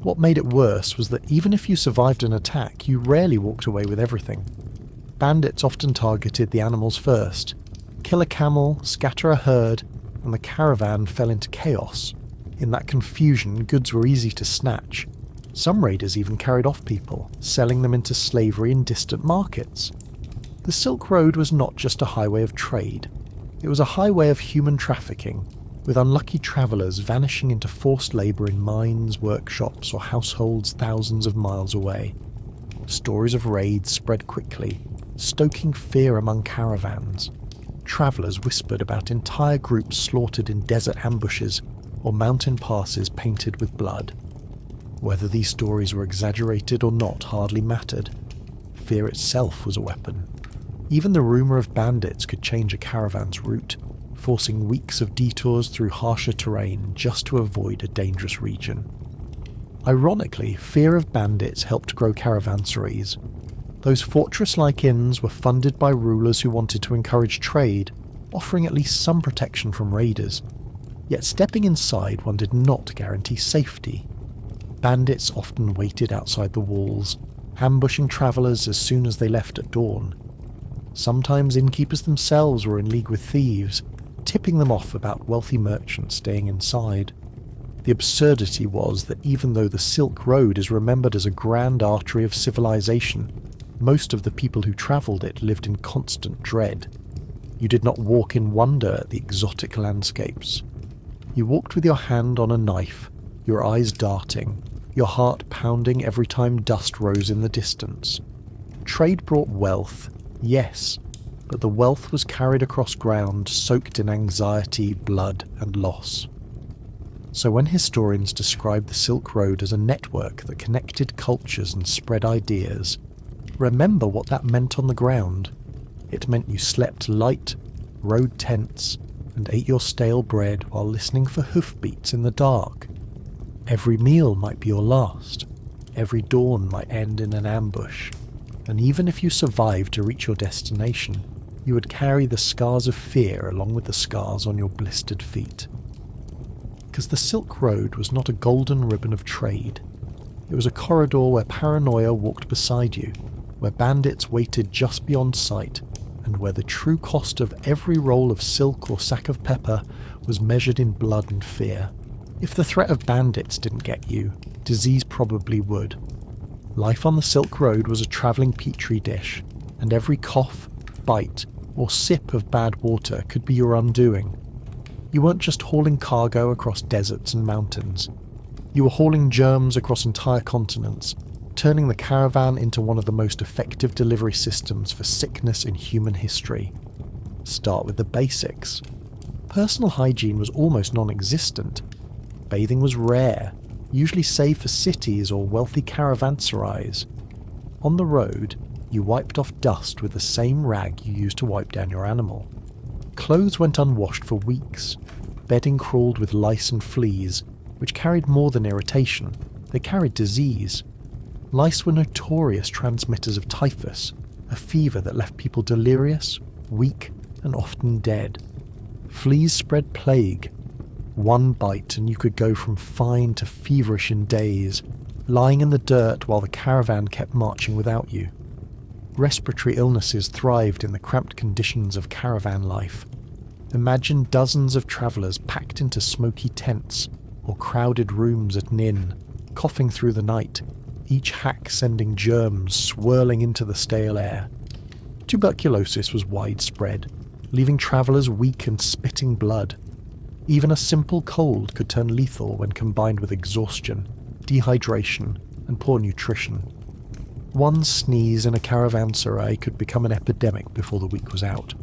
What made it worse was that even if you survived an attack, you rarely walked away with everything. Bandits often targeted the animals first. Kill a camel, scatter a herd, and the caravan fell into chaos. In that confusion, goods were easy to snatch. Some raiders even carried off people, selling them into slavery in distant markets. The Silk Road was not just a highway of trade. It was a highway of human trafficking, with unlucky travellers vanishing into forced labour in mines, workshops, or households thousands of miles away. Stories of raids spread quickly, stoking fear among caravans. Travellers whispered about entire groups slaughtered in desert ambushes or mountain passes painted with blood. Whether these stories were exaggerated or not hardly mattered. Fear itself was a weapon. Even the rumour of bandits could change a caravan's route, forcing weeks of detours through harsher terrain just to avoid a dangerous region. Ironically, fear of bandits helped grow caravanserais. Those fortress-like inns were funded by rulers who wanted to encourage trade, offering at least some protection from raiders. Yet stepping inside one did not guarantee safety. Bandits often waited outside the walls, ambushing travellers as soon as they left at dawn. Sometimes innkeepers themselves were in league with thieves, tipping them off about wealthy merchants staying inside. The absurdity was that even though the Silk Road is remembered as a grand artery of civilization, most of the people who travelled it lived in constant dread. You did not walk in wonder at the exotic landscapes. You walked with your hand on a knife, your eyes darting, your heart pounding every time dust rose in the distance. Trade brought wealth, yes, but the wealth was carried across ground soaked in anxiety, blood, and loss. So when historians describe the Silk Road as a network that connected cultures and spread ideas, remember what that meant on the ground. It meant you slept light, rode tents, and ate your stale bread while listening for hoofbeats in the dark. Every meal might be your last. Every dawn might end in an ambush. And even if you survived to reach your destination, you would carry the scars of fear along with the scars on your blistered feet. Because the Silk Road was not a golden ribbon of trade. It was a corridor where paranoia walked beside you, where bandits waited just beyond sight, and where the true cost of every roll of silk or sack of pepper was measured in blood and fear. If the threat of bandits didn't get you, disease probably would. Life on the Silk Road was a travelling petri dish, and every cough, bite, or sip of bad water could be your undoing. You weren't just hauling cargo across deserts and mountains. You were hauling germs across entire continents, turning the caravan into one of the most effective delivery systems for sickness in human history. Start with the basics. Personal hygiene was almost non-existent. Bathing was rare, usually saved for cities or wealthy caravanserais. On the road, you wiped off dust with the same rag you used to wipe down your animal. Clothes went unwashed for weeks. Bedding crawled with lice and fleas, which carried more than irritation. They carried disease. Lice were notorious transmitters of typhus, a fever that left people delirious, weak, and often dead. Fleas spread plague. One bite and you could go from fine to feverish in days, lying in the dirt while the caravan kept marching without you. Respiratory illnesses thrived in the cramped conditions of caravan life. Imagine dozens of travellers packed into smoky tents or crowded rooms at an inn, coughing through the night, each hack sending germs swirling into the stale air. Tuberculosis was widespread, leaving travellers weak and spitting blood. Even a simple cold could turn lethal when combined with exhaustion, dehydration, and poor nutrition. One sneeze in a caravanserai could become an epidemic before the week was out.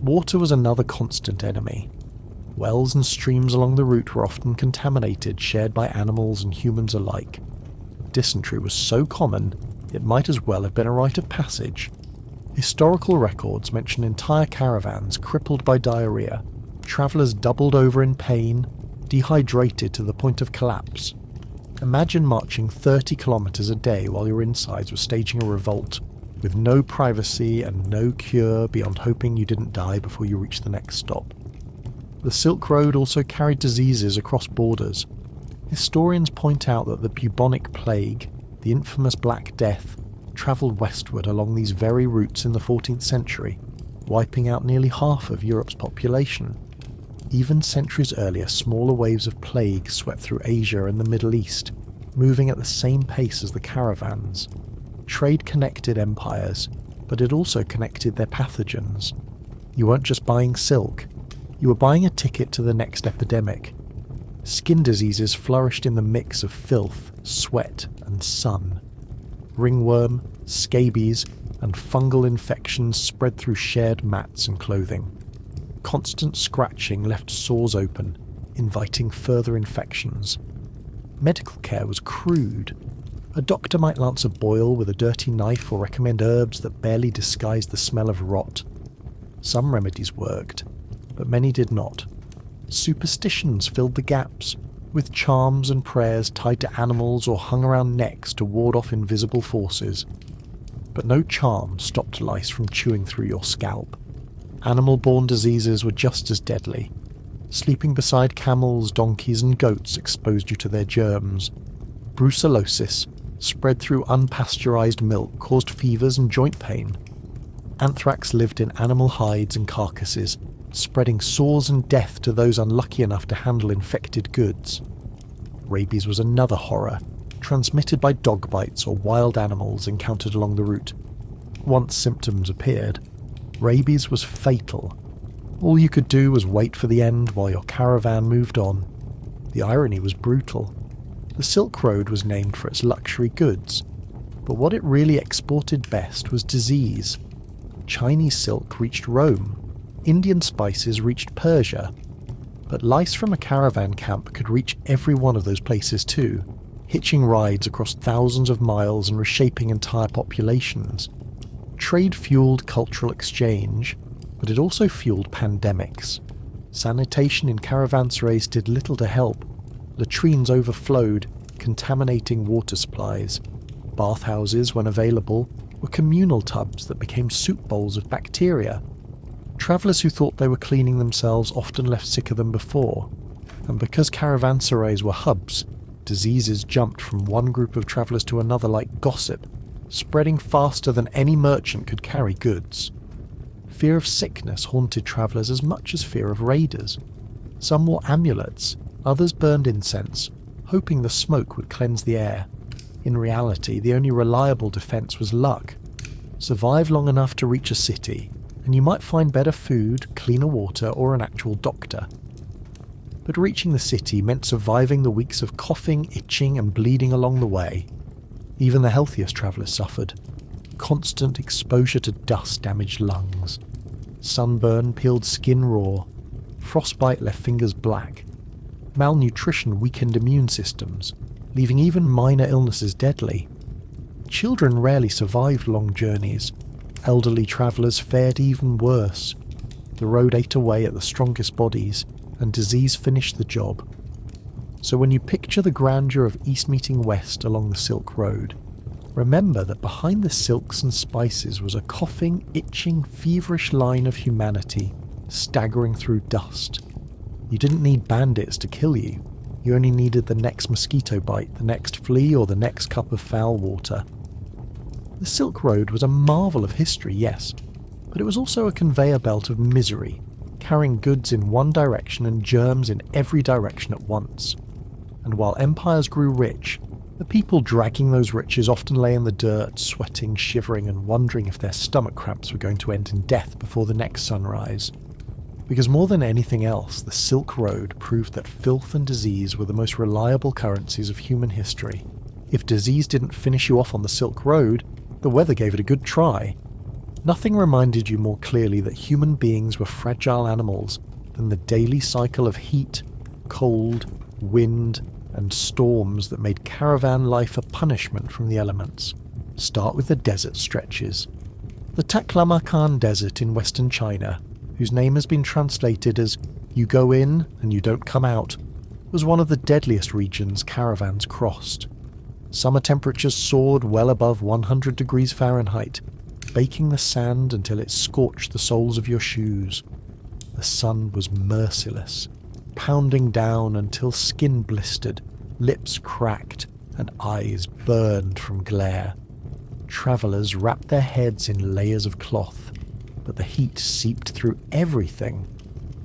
Water was another constant enemy. Wells and streams along the route were often contaminated, shared by animals and humans alike. Dysentery was so common, it might as well have been a rite of passage. Historical records mention entire caravans crippled by diarrhea, travellers doubled over in pain, dehydrated to the point of collapse. Imagine marching 30 kilometres a day while your insides were staging a revolt, with no privacy and no cure beyond hoping you didn't die before you reached the next stop. The Silk Road also carried diseases across borders. Historians point out that the bubonic plague, the infamous Black Death, travelled westward along these very routes in the 14th century, wiping out nearly half of Europe's population. Even centuries earlier, smaller waves of plague swept through Asia and the Middle East, moving at the same pace as the caravans. Trade connected empires, but it also connected their pathogens. You weren't just buying silk, you were buying a ticket to the next epidemic. Skin diseases flourished in the mix of filth, sweat, and sun. Ringworm, scabies, and fungal infections spread through shared mats and clothing. Constant scratching left sores open, inviting further infections. Medical care was crude. A doctor might lance a boil with a dirty knife or recommend herbs that barely disguised the smell of rot. Some remedies worked, but many did not. Superstitions filled the gaps, with charms and prayers tied to animals or hung around necks to ward off invisible forces. But no charm stopped lice from chewing through your scalp. Animal-borne diseases were just as deadly. Sleeping beside camels, donkeys and goats exposed you to their germs. Brucellosis, spread through unpasteurized milk, caused fevers and joint pain. Anthrax lived in animal hides and carcasses, spreading sores and death to those unlucky enough to handle infected goods. Rabies was another horror, transmitted by dog bites or wild animals encountered along the route. Once symptoms appeared, rabies was fatal. All you could do was wait for the end while your caravan moved on. The irony was brutal. The Silk Road was named for its luxury goods, but what it really exported best was disease. Chinese silk reached Rome. Indian spices reached Persia, but lice from a caravan camp could reach every one of those places too, hitching rides across thousands of miles and reshaping entire populations. Trade fueled cultural exchange, but it also fueled pandemics. Sanitation in caravanserais did little to help. Latrines overflowed, contaminating water supplies. Bathhouses, when available, were communal tubs that became soup bowls of bacteria. Travellers who thought they were cleaning themselves often left sicker than before, and because caravanserais were hubs, diseases jumped from one group of travellers to another like gossip, spreading faster than any merchant could carry goods. Fear of sickness haunted travellers as much as fear of raiders. Some wore amulets, others burned incense, hoping the smoke would cleanse the air. In reality, the only reliable defence was luck. Survive long enough to reach a city, and you might find better food, cleaner water, or an actual doctor. but reaching the city meant surviving the weeks of coughing, itching and bleeding along the way. Even the healthiest travellers suffered. Constant exposure to dust damaged lungs. Sunburn peeled skin raw. Frostbite left fingers black. Malnutrition weakened immune systems, leaving even minor illnesses deadly. Children rarely survived long journeys. Elderly travellers fared even worse. The road ate away at the strongest bodies, and disease finished the job. So when you picture the grandeur of East meeting West along the Silk Road, remember that behind the silks and spices was a coughing, itching, feverish line of humanity, staggering through dust. You didn't need bandits to kill you. You only needed the next mosquito bite, the next flea, or the next cup of foul water. The Silk Road was a marvel of history, yes, but it was also a conveyor belt of misery, carrying goods in one direction and germs in every direction at once. And while empires grew rich, the people dragging those riches often lay in the dirt, sweating, shivering, and wondering if their stomach cramps were going to end in death before the next sunrise. Because more than anything else, the Silk Road proved that filth and disease were the most reliable currencies of human history. If disease didn't finish you off on the Silk Road, the weather gave it a good try. Nothing reminded you more clearly that human beings were fragile animals than the daily cycle of heat, cold, wind, and storms that made caravan life a punishment from the elements. Start with the desert stretches. The Taklamakan Desert in western China, whose name has been translated as "you go in and you don't come out," was one of the deadliest regions caravans crossed. Summer temperatures soared well above 100 degrees Fahrenheit, baking the sand until it scorched the soles of your shoes. The sun was merciless, pounding down until skin blistered, lips cracked, and eyes burned from glare. Travellers wrapped their heads in layers of cloth, but the heat seeped through everything.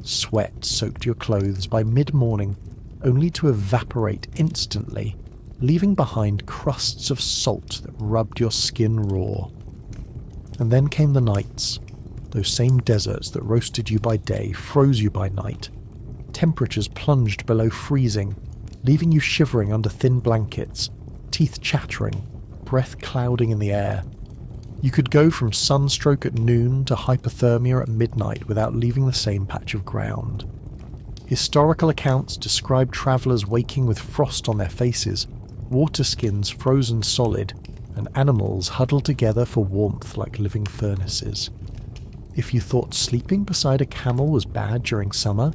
Sweat soaked your clothes by mid-morning, only to evaporate instantly, leaving behind crusts of salt that rubbed your skin raw. And then came the nights, those same deserts that roasted you by day, froze you by night. Temperatures plunged below freezing, leaving you shivering under thin blankets, teeth chattering, breath clouding in the air. You could go from sunstroke at noon to hypothermia at midnight without leaving the same patch of ground. Historical accounts describe travellers waking with frost on their faces, water skins frozen solid, and animals huddled together for warmth like living furnaces. If you thought sleeping beside a camel was bad during summer,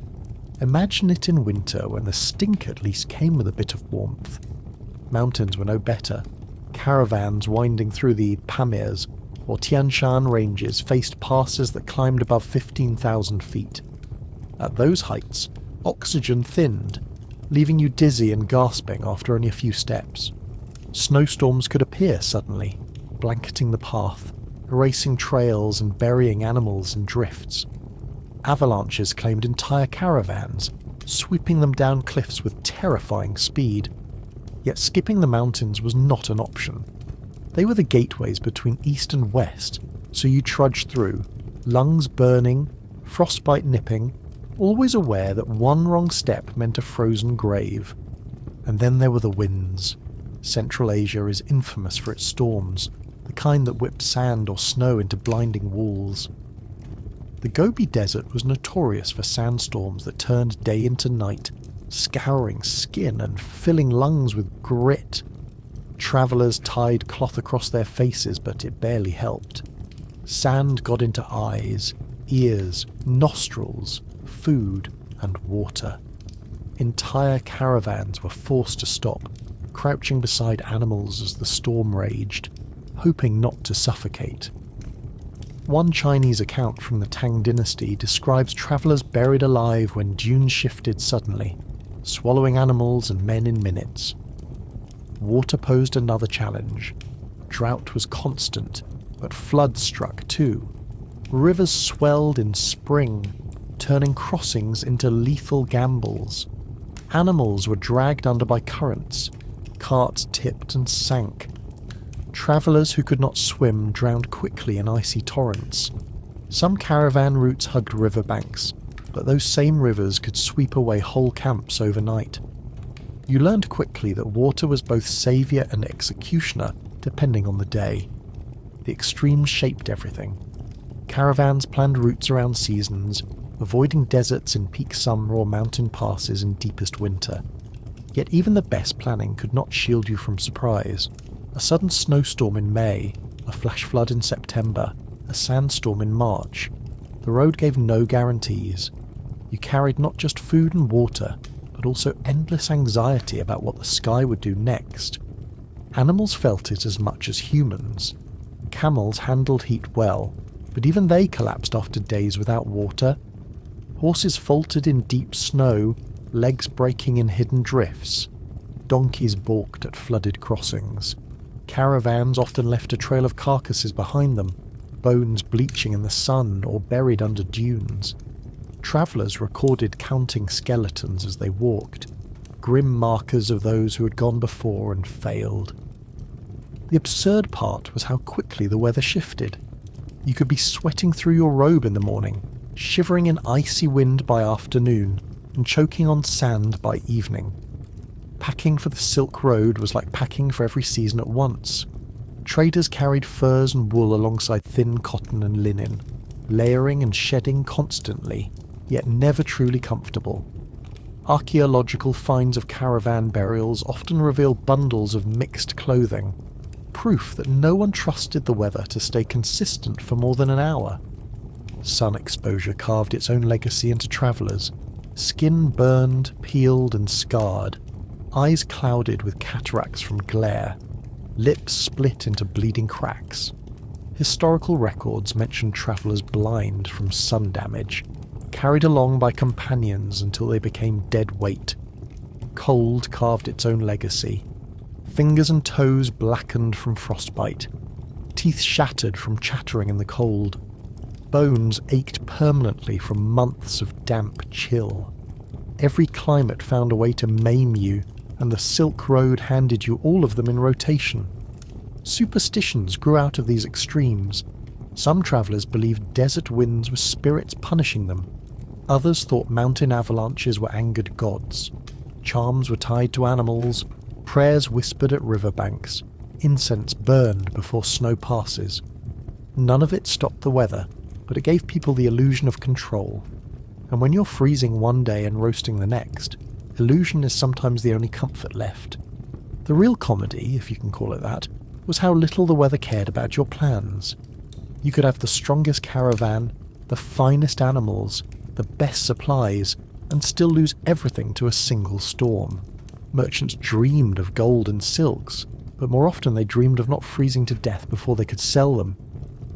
imagine it in winter when the stink at least came with a bit of warmth. Mountains were no better. Caravans winding through the Pamirs or Tian Shan ranges faced passes that climbed above 15,000 feet. At those heights, oxygen thinned, leaving you dizzy and gasping after only a few steps. Snowstorms could appear suddenly, blanketing the path, erasing trails and burying animals in drifts. Avalanches claimed entire caravans, sweeping them down cliffs with terrifying speed. Yet skipping the mountains was not an option. They were the gateways between east and west, so you trudged through, lungs burning, frostbite nipping, always aware that one wrong step meant a frozen grave. And then there were the winds. Central Asia is infamous for its storms, the kind that whip sand or snow into blinding walls. The Gobi Desert was notorious for sandstorms that turned day into night, scouring skin and filling lungs with grit. Travellers tied cloth across their faces, but it barely helped. Sand got into eyes, ears, nostrils, food, and water. Entire caravans were forced to stop, crouching beside animals as the storm raged, hoping not to suffocate. One Chinese account from the Tang dynasty describes travellers buried alive when dunes shifted suddenly, swallowing animals and men in minutes. Water posed another challenge. Drought was constant, but floods struck too. Rivers swelled in spring, turning crossings into lethal gambles. Animals were dragged under by currents. Carts tipped and sank. Travellers who could not swim drowned quickly in icy torrents. Some caravan routes hugged riverbanks, but those same rivers could sweep away whole camps overnight. You learned quickly that water was both saviour and executioner, depending on the day. The extremes shaped everything. Caravans planned routes around seasons, avoiding deserts in peak summer or mountain passes in deepest winter. Yet even the best planning could not shield you from surprise. A sudden snowstorm in May, a flash flood in September, a sandstorm in March. The road gave no guarantees. You carried not just food and water, but also endless anxiety about what the sky would do next. Animals felt it as much as humans. Camels handled heat well, but even they collapsed after days without water. Horses faltered in deep snow, legs breaking in hidden drifts. Donkeys balked at flooded crossings. Caravans often left a trail of carcasses behind them, bones bleaching in the sun or buried under dunes. Travellers recorded counting skeletons as they walked, grim markers of those who had gone before and failed. The absurd part was how quickly the weather shifted. You could be sweating through your robe in the morning, shivering in icy wind by afternoon, and choking on sand by evening. Packing for the Silk Road was like packing for every season at once. Traders carried furs and wool alongside thin cotton and linen, layering and shedding constantly, yet never truly comfortable. Archaeological finds of caravan burials often reveal bundles of mixed clothing, proof that no one trusted the weather to stay consistent for more than an hour. Sun exposure carved its own legacy into travellers, skin burned, peeled and scarred, eyes clouded with cataracts from glare, lips split into bleeding cracks. Historical records mention travellers blind from sun damage, carried along by companions until they became dead weight. Cold carved its own legacy. Fingers and toes blackened from frostbite, teeth shattered from chattering in the cold. Bones ached permanently from months of damp chill. Every climate found a way to maim you, and the Silk Road handed you all of them in rotation. Superstitions grew out of these extremes. Some travellers believed desert winds were spirits punishing them. Others thought mountain avalanches were angered gods. Charms were tied to animals, prayers whispered at riverbanks, incense burned before snow passes. None of it stopped the weather, but it gave people the illusion of control. And when you're freezing one day and roasting the next, illusion is sometimes the only comfort left. The real comedy, if you can call it that, was how little the weather cared about your plans. You could have the strongest caravan, the finest animals, the best supplies, and still lose everything to a single storm. Merchants dreamed of gold and silks, but more often they dreamed of not freezing to death before they could sell them.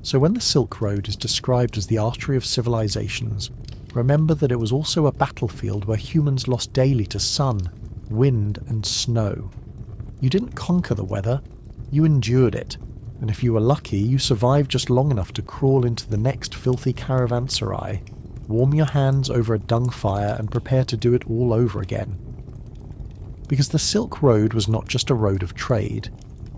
So when the Silk Road is described as the artery of civilizations, remember that it was also a battlefield where humans lost daily to sun, wind and snow. You didn't conquer the weather, you endured it, and if you were lucky, you survived just long enough to crawl into the next filthy caravanserai, warm your hands over a dung fire and prepare to do it all over again. Because the Silk Road was not just a road of trade,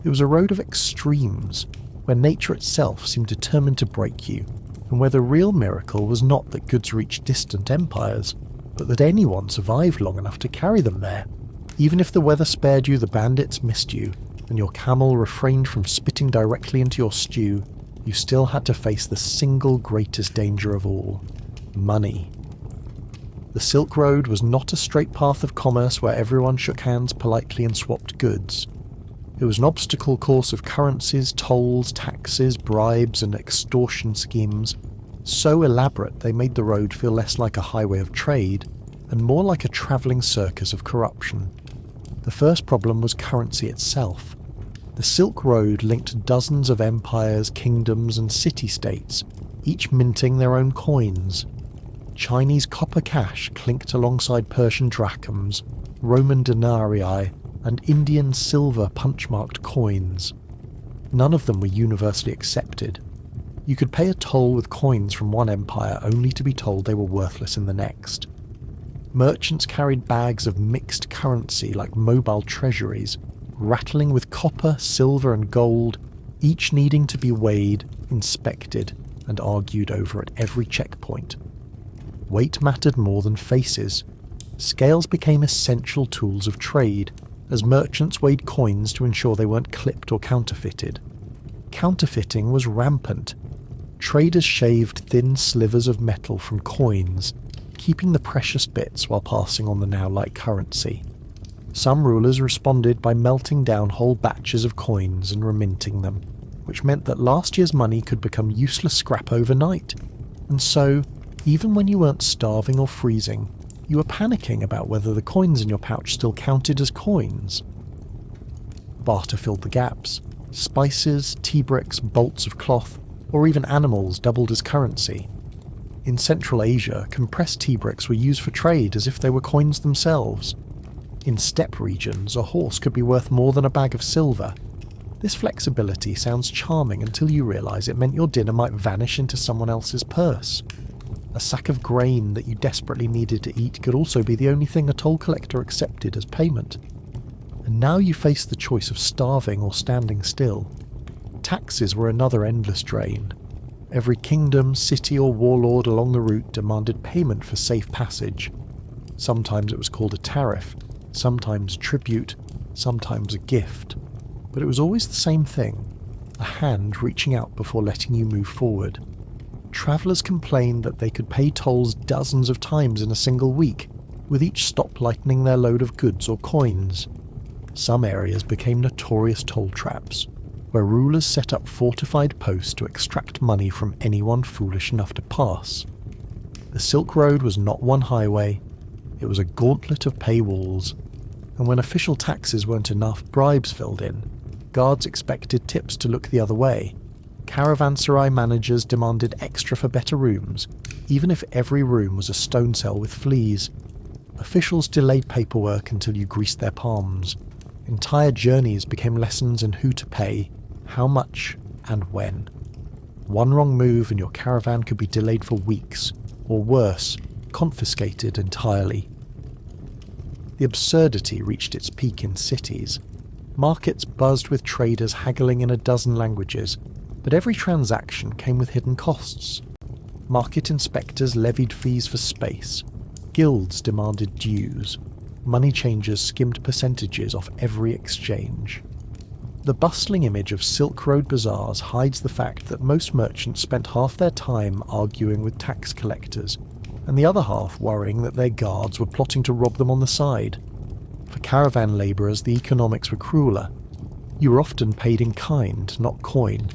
it was a road of extremes, where nature itself seemed determined to break you, and where the real miracle was not that goods reached distant empires, but that anyone survived long enough to carry them there. Even if the weather spared you, the bandits missed you, and your camel refrained from spitting directly into your stew, you still had to face the single greatest danger of all: money. The Silk Road was not a straight path of commerce where everyone shook hands politely and swapped goods. It was an obstacle course of currencies, tolls, taxes, bribes, and extortion schemes, so elaborate they made the road feel less like a highway of trade, and more like a travelling circus of corruption. The first problem was currency itself. The Silk Road linked dozens of empires, kingdoms, and city-states, each minting their own coins. Chinese copper cash clinked alongside Persian drachms, Roman denarii, and Indian silver punch-marked coins. None of them were universally accepted. You could pay a toll with coins from one empire only to be told they were worthless in the next. Merchants carried bags of mixed currency like mobile treasuries, rattling with copper, silver and gold, each needing to be weighed, inspected, and argued over at every checkpoint. Weight mattered more than faces. Scales became essential tools of trade, as merchants weighed coins to ensure they weren't clipped or counterfeited. Counterfeiting was rampant. Traders shaved thin slivers of metal from coins, keeping the precious bits while passing on the now light currency. Some rulers responded by melting down whole batches of coins and reminting them, which meant that last year's money could become useless scrap overnight. And so, even when you weren't starving or freezing, you were panicking about whether the coins in your pouch still counted as coins. Barter filled the gaps. Spices, tea bricks, bolts of cloth, or even animals doubled as currency. In Central Asia, compressed tea bricks were used for trade as if they were coins themselves. In steppe regions, a horse could be worth more than a bag of silver. This flexibility sounds charming until you realise it meant your dinner might vanish into someone else's purse. A sack of grain that you desperately needed to eat could also be the only thing a toll collector accepted as payment. And now you face the choice of starving or standing still. Taxes were another endless drain. Every kingdom, city or warlord along the route demanded payment for safe passage. Sometimes it was called a tariff, sometimes tribute, sometimes a gift. But it was always the same thing, a hand reaching out before letting you move forward. Travellers complained that they could pay tolls dozens of times in a single week, with each stop lightening their load of goods or coins. Some areas became notorious toll traps, where rulers set up fortified posts to extract money from anyone foolish enough to pass. The Silk Road was not one highway, it was a gauntlet of paywalls, and when official taxes weren't enough, bribes filled in. Guards expected tips to look the other way. Caravanserai managers demanded extra for better rooms, even if every room was a stone cell with fleas. Officials delayed paperwork until you greased their palms. Entire journeys became lessons in who to pay, how much, and when. One wrong move and your caravan could be delayed for weeks, or worse, confiscated entirely. The absurdity reached its peak in cities. Markets buzzed with traders haggling in a dozen languages, but every transaction came with hidden costs. Market inspectors levied fees for space. Guilds demanded dues. Money changers skimmed percentages off every exchange. The bustling image of Silk Road bazaars hides the fact that most merchants spent half their time arguing with tax collectors, and the other half worrying that their guards were plotting to rob them on the side. For caravan labourers, the economics were crueler. You were often paid in kind, not coin.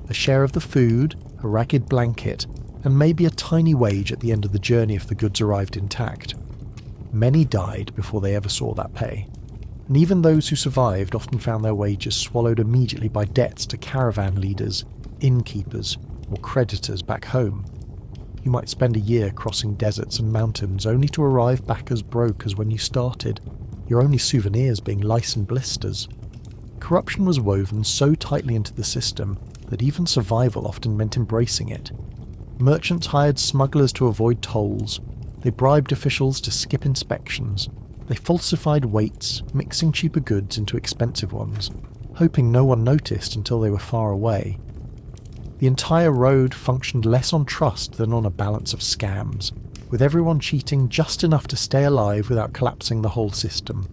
A share of the food, a ragged blanket, and maybe a tiny wage at the end of the journey if the goods arrived intact. Many died before they ever saw that pay, and even those who survived often found their wages swallowed immediately by debts to caravan leaders, innkeepers, or creditors back home. You might spend a year crossing deserts and mountains only to arrive back as broke as when you started, your only souvenirs being lice and blisters. Corruption was woven so tightly into the system that even survival often meant embracing it. Merchants hired smugglers to avoid tolls. They bribed officials to skip inspections. They falsified weights, mixing cheaper goods into expensive ones, hoping no one noticed until they were far away. The entire road functioned less on trust than on a balance of scams, with everyone cheating just enough to stay alive without collapsing the whole system.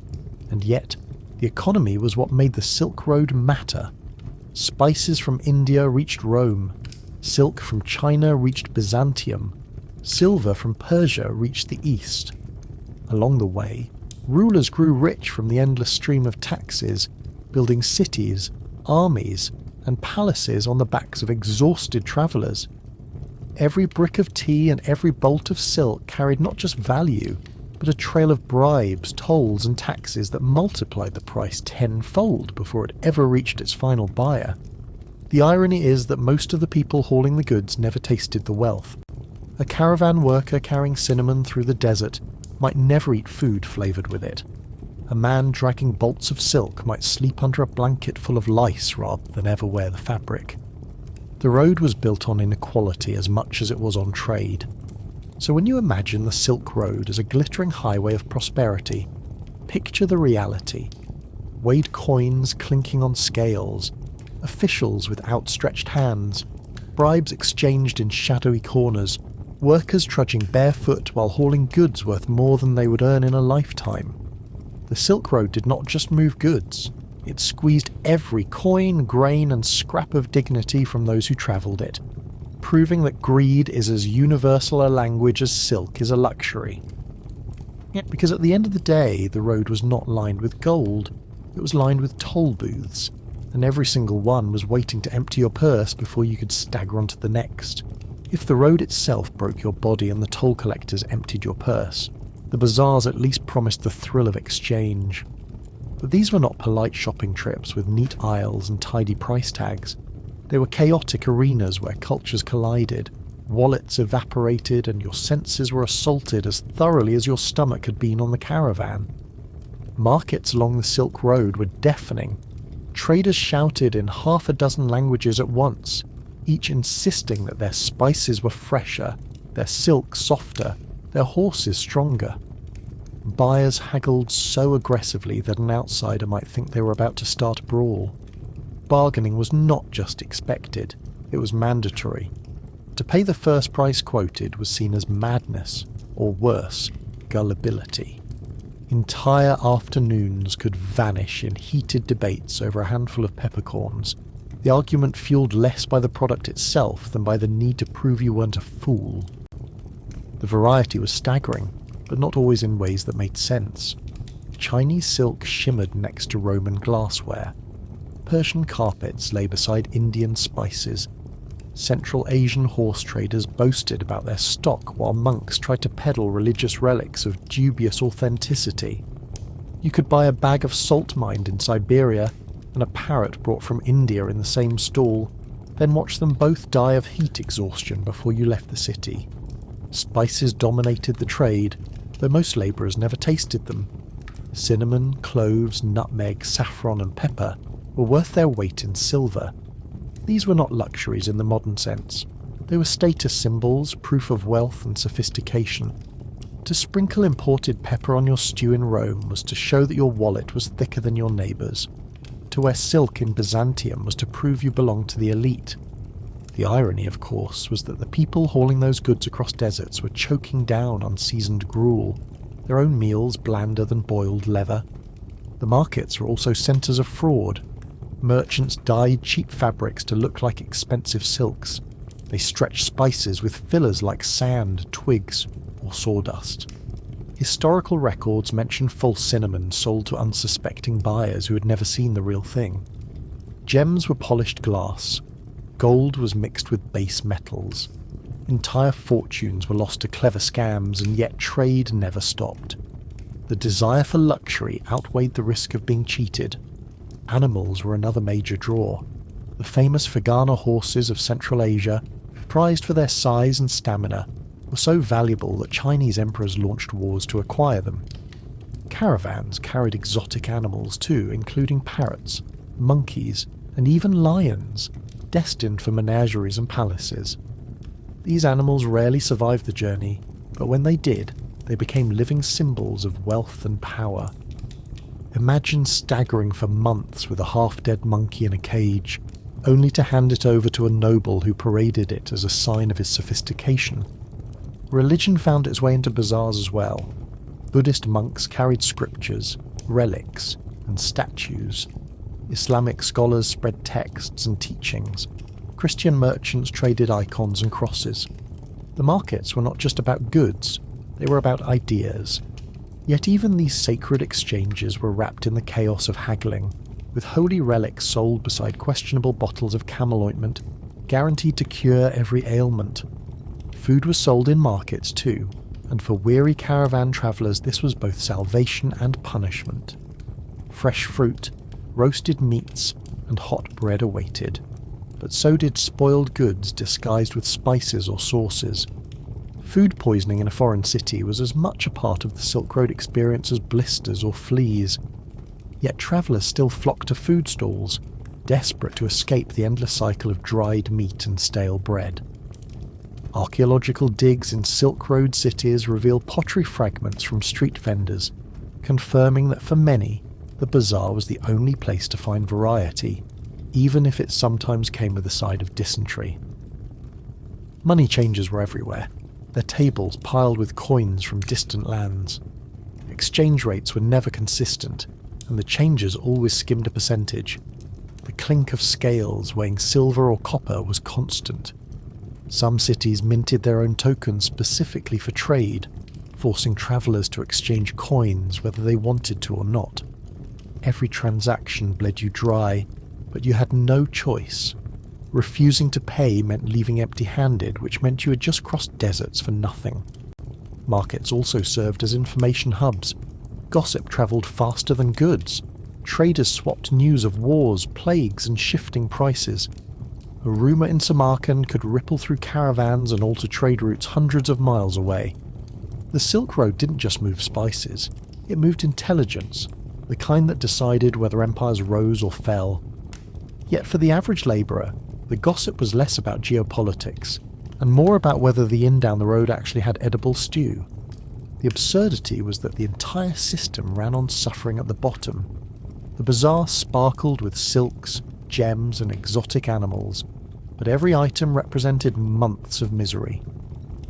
And yet, the economy was what made the Silk Road matter. Spices from India reached Rome. Silk from China reached Byzantium. Silver from Persia reached the east. Along the way, rulers grew rich from the endless stream of taxes, building cities, armies, and palaces on the backs of exhausted travellers. Every brick of tea and every bolt of silk carried not just value, but a trail of bribes, tolls, and taxes that multiplied the price tenfold before it ever reached its final buyer. The irony is that most of the people hauling the goods never tasted the wealth. A caravan worker carrying cinnamon through the desert might never eat food flavoured with it. A man dragging bolts of silk might sleep under a blanket full of lice rather than ever wear the fabric. The road was built on inequality as much as it was on trade. So when you imagine the Silk Road as a glittering highway of prosperity, picture the reality. Weighed coins clinking on scales, officials with outstretched hands, bribes exchanged in shadowy corners, workers trudging barefoot while hauling goods worth more than they would earn in a lifetime. The Silk Road did not just move goods, it squeezed every coin, grain and scrap of dignity from those who travelled it, proving that greed is as universal a language as silk is a luxury. Because at the end of the day, the road was not lined with gold, it was lined with toll booths, and every single one was waiting to empty your purse before you could stagger onto the next. If the road itself broke your body and the toll collectors emptied your purse, the bazaars at least promised the thrill of exchange. But these were not polite shopping trips with neat aisles and tidy price tags. They were chaotic arenas where cultures collided, wallets evaporated, and your senses were assaulted as thoroughly as your stomach had been on the caravan. Markets along the Silk Road were deafening. Traders shouted in half a dozen languages at once, each insisting that their spices were fresher, their silk softer, their horses stronger. Buyers haggled so aggressively that an outsider might think they were about to start a brawl. Bargaining was not just expected, it was mandatory. To pay the first price quoted was seen as madness, or worse, gullibility. Entire afternoons could vanish in heated debates over a handful of peppercorns, the argument fueled less by the product itself than by the need to prove you weren't a fool. The variety was staggering, but not always in ways that made sense. Chinese silk shimmered next to Roman glassware. Persian carpets lay beside Indian spices. Central Asian horse traders boasted about their stock while monks tried to peddle religious relics of dubious authenticity. You could buy a bag of salt mined in Siberia and a parrot brought from India in the same stall, then watch them both die of heat exhaustion before you left the city. Spices dominated the trade, though most labourers never tasted them. Cinnamon, cloves, nutmeg, saffron and pepper were worth their weight in silver. These were not luxuries in the modern sense. They were status symbols, proof of wealth and sophistication. To sprinkle imported pepper on your stew in Rome was to show that your wallet was thicker than your neighbour's. To wear silk in Byzantium was to prove you belonged to the elite. The irony, of course, was that the people hauling those goods across deserts were choking down unseasoned gruel, their own meals blander than boiled leather. The markets were also centres of fraud. Merchants dyed cheap fabrics to look like expensive silks. They stretched spices with fillers like sand, twigs, or sawdust. Historical records mention false cinnamon sold to unsuspecting buyers who had never seen the real thing. Gems were polished glass. Gold was mixed with base metals. Entire fortunes were lost to clever scams, and yet trade never stopped. The desire for luxury outweighed the risk of being cheated. Animals were another major draw. The famous Fagana horses of Central Asia, prized for their size and stamina, were so valuable that Chinese emperors launched wars to acquire them. Caravans carried exotic animals too, including parrots, monkeys, and even lions, destined for menageries and palaces. These animals rarely survived the journey, but when they did, they became living symbols of wealth and power. Imagine staggering for months with a half-dead monkey in a cage, only to hand it over to a noble who paraded it as a sign of his sophistication. Religion found its way into bazaars as well. Buddhist monks carried scriptures, relics, and statues. Islamic scholars spread texts and teachings. Christian merchants traded icons and crosses. The markets were not just about goods, they were about ideas. Yet even these sacred exchanges were wrapped in the chaos of haggling, with holy relics sold beside questionable bottles of camel ointment, guaranteed to cure every ailment. Food was sold in markets too, and for weary caravan travellers this was both salvation and punishment. Fresh fruit, roasted meats, and hot bread awaited, but so did spoiled goods disguised with spices or sauces. Food poisoning in a foreign city was as much a part of the Silk Road experience as blisters or fleas. Yet travellers still flocked to food stalls, desperate to escape the endless cycle of dried meat and stale bread. Archaeological digs in Silk Road cities reveal pottery fragments from street vendors, confirming that for many, the bazaar was the only place to find variety, even if it sometimes came with a side of dysentery. Money changers were everywhere. their tables piled with coins from distant lands. Exchange rates were never consistent, and the changes always skimmed a percentage. The clink of scales weighing silver or copper was constant. Some cities minted their own tokens specifically for trade, forcing travellers to exchange coins whether they wanted to or not. Every transaction bled you dry, but you had no choice. Refusing to pay meant leaving empty-handed, which meant you had just crossed deserts for nothing. Markets also served as information hubs. Gossip travelled faster than goods. Traders swapped news of wars, plagues, and shifting prices. A rumour in Samarkand could ripple through caravans and alter trade routes hundreds of miles away. The Silk Road didn't just move spices, it moved intelligence, the kind that decided whether empires rose or fell. Yet for the average labourer, the gossip was less about geopolitics, and more about whether the inn down the road actually had edible stew. The absurdity was that the entire system ran on suffering at the bottom. The bazaar sparkled with silks, gems, and exotic animals, but every item represented months of misery.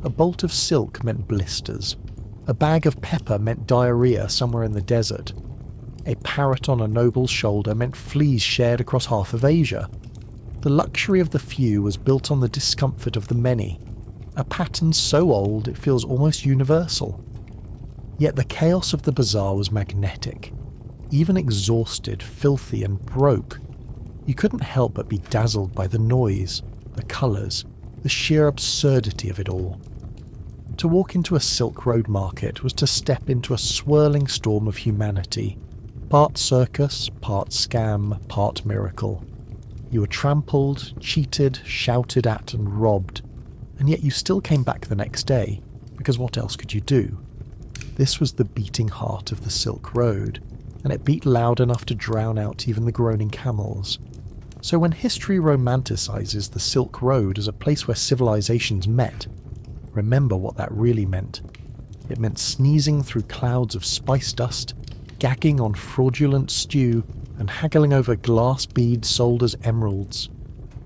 A bolt of silk meant blisters. A bag of pepper meant diarrhea somewhere in the desert. A parrot on a noble's shoulder meant fleas shared across half of Asia. The luxury of the few was built on the discomfort of the many, a pattern so old it feels almost universal. Yet the chaos of the bazaar was magnetic. Even exhausted, filthy, and broke, you couldn't help but be dazzled by the noise, the colours, the sheer absurdity of it all. To walk into a Silk Road market was to step into a swirling storm of humanity, part circus, part scam, part miracle. You were trampled, cheated, shouted at, and robbed, and yet you still came back the next day, because what else could you do? This was the beating heart of the Silk Road, and it beat loud enough to drown out even the groaning camels. So when history romanticizes the Silk Road as a place where civilizations met, remember what that really meant. It meant sneezing through clouds of spice dust, gagging on fraudulent stew, and haggling over glass beads sold as emeralds.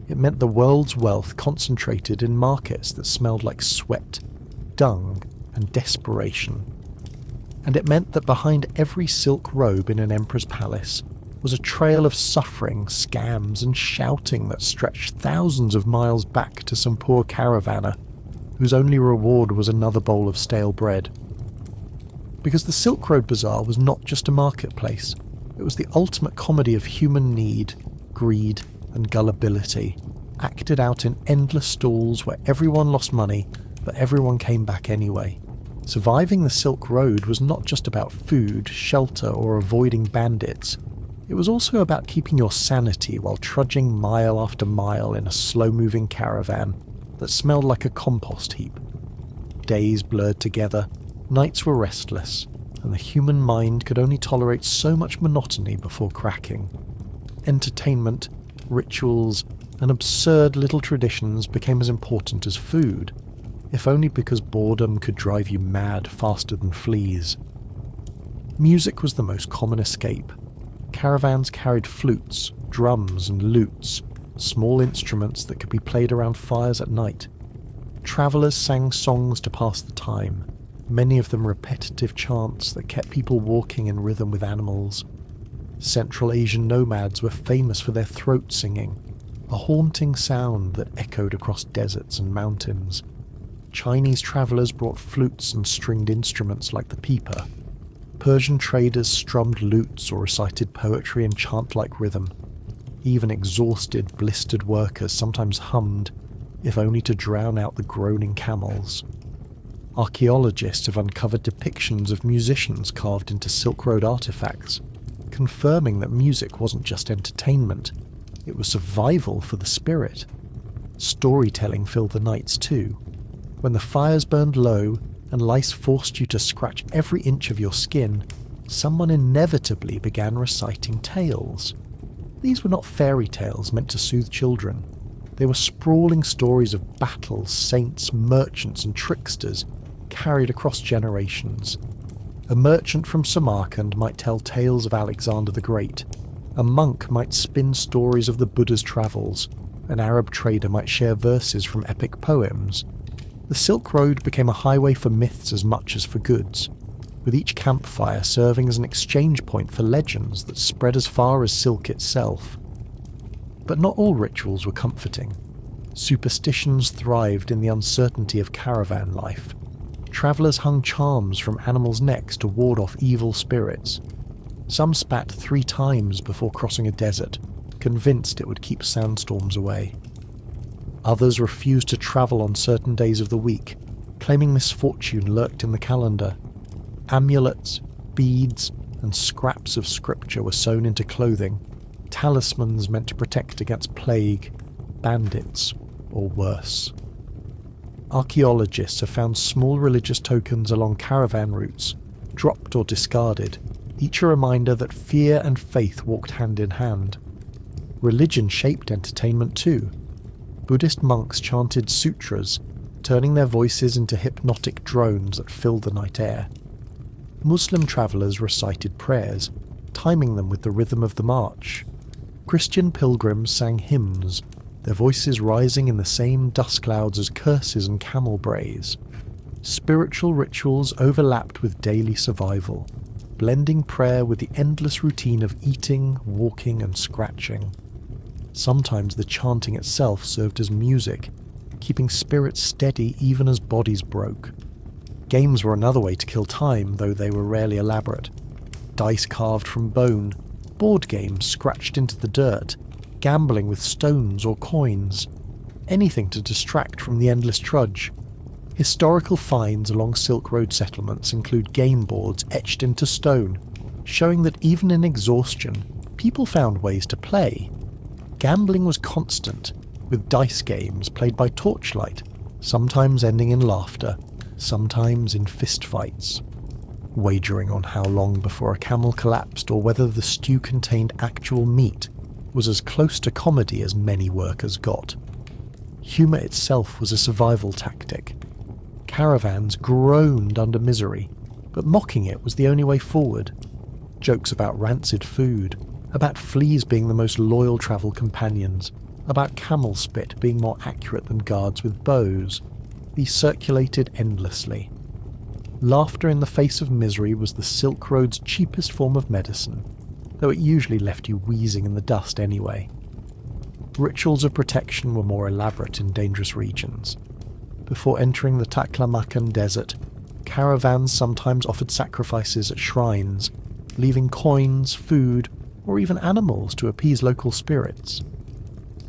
It meant the world's wealth concentrated in markets that smelled like sweat, dung, and desperation. And it meant that behind every silk robe in an emperor's palace was a trail of suffering, scams, and shouting that stretched thousands of miles back to some poor caravaner whose only reward was another bowl of stale bread. Because the Silk Road Bazaar was not just a marketplace, it was the ultimate comedy of human need, greed, and gullibility, acted out in endless stalls where everyone lost money, but everyone came back anyway. Surviving the Silk Road was not just about food, shelter, or avoiding bandits. It was also about keeping your sanity while trudging mile after mile in a slow-moving caravan that smelled like a compost heap. Days blurred together, nights were restless, and the human mind could only tolerate so much monotony before cracking. Entertainment, rituals, and absurd little traditions became as important as food, if only because boredom could drive you mad faster than fleas. Music was the most common escape. Caravans carried flutes, drums, and lutes, small instruments that could be played around fires at night. Travellers sang songs to pass the time, many of them repetitive chants that kept people walking in rhythm with animals. Central Asian nomads were famous for their throat singing, a haunting sound that echoed across deserts and mountains. Chinese travellers brought flutes and stringed instruments like the pipa. Persian traders strummed lutes or recited poetry in chant-like rhythm. Even exhausted, blistered workers sometimes hummed, if only to drown out the groaning camels. Archaeologists have uncovered depictions of musicians carved into Silk Road artifacts, confirming that music wasn't just entertainment, it was survival for the spirit. Storytelling filled the nights too. When the fires burned low and lice forced you to scratch every inch of your skin, someone inevitably began reciting tales. These were not fairy tales meant to soothe children. They were sprawling stories of battles, saints, merchants, and tricksters carried across generations. A merchant from Samarkand might tell tales of Alexander the Great. A monk might spin stories of the Buddha's travels. An Arab trader might share verses from epic poems. The Silk Road became a highway for myths as much as for goods, with each campfire serving as an exchange point for legends that spread as far as Silk itself. But not all rituals were comforting. Superstitions thrived in the uncertainty of caravan life. Travellers hung charms from animals' necks to ward off evil spirits. Some spat 3 times before crossing a desert, convinced it would keep sandstorms away. Others refused to travel on certain days of the week, claiming misfortune lurked in the calendar. Amulets, beads, and scraps of scripture were sewn into clothing, talismans meant to protect against plague, bandits, or worse. Archaeologists have found small religious tokens along caravan routes, dropped or discarded, each a reminder that fear and faith walked hand in hand. Religion shaped entertainment too. Buddhist monks chanted sutras, turning their voices into hypnotic drones that filled the night air. Muslim travellers recited prayers, timing them with the rhythm of the march. Christian pilgrims sang hymns, their voices rising in the same dust clouds as curses and camel brays. Spiritual rituals overlapped with daily survival, blending prayer with the endless routine of eating, walking, and scratching. Sometimes the chanting itself served as music, keeping spirits steady even as bodies broke. Games were another way to kill time, though they were rarely elaborate. Dice carved from bone, board games scratched into the dirt, gambling with stones or coins, anything to distract from the endless trudge. Historical finds along Silk Road settlements include game boards etched into stone, showing that even in exhaustion, people found ways to play. Gambling was constant, with dice games played by torchlight, sometimes ending in laughter, sometimes in fistfights. Wagering on how long before a camel collapsed or whether the stew contained actual meat was as close to comedy as many workers got. Humour itself was a survival tactic. Caravans groaned under misery, but mocking it was the only way forward. Jokes about rancid food, about fleas being the most loyal travel companions, about camel spit being more accurate than guards with bows. These circulated endlessly. Laughter in the face of misery was the Silk Road's cheapest form of medicine, though it usually left you wheezing in the dust anyway. Rituals of protection were more elaborate in dangerous regions. Before entering the Taklamakan desert, caravans sometimes offered sacrifices at shrines, leaving coins, food, or even animals to appease local spirits.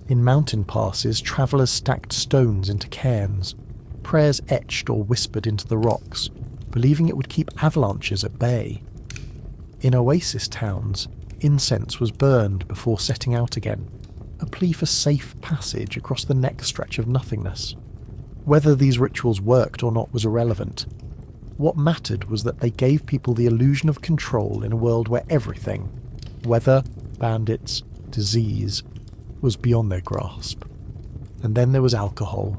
In mountain passes, travellers stacked stones into cairns, prayers etched or whispered into the rocks, believing it would keep avalanches at bay. In oasis towns, incense was burned before setting out again, a plea for safe passage across the next stretch of nothingness. Whether these rituals worked or not was irrelevant. What mattered was that they gave people the illusion of control in a world where everything, weather, bandits, disease, was beyond their grasp. And then there was alcohol.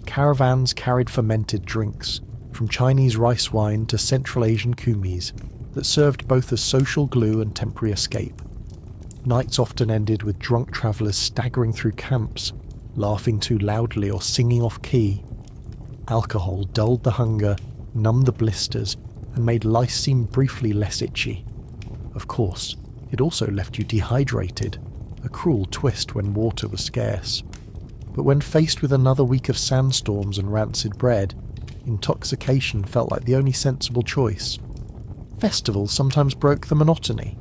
Caravans carried fermented drinks, from Chinese rice wine to Central Asian kumis, that served both as social glue and temporary escape. Nights often ended with drunk travellers staggering through camps, laughing too loudly or singing off key. Alcohol dulled the hunger, numbed the blisters, and made lice seem briefly less itchy. Of course, it also left you dehydrated, a cruel twist when water was scarce. But when faced with another week of sandstorms and rancid bread, intoxication felt like the only sensible choice. Festivals sometimes broke the monotony.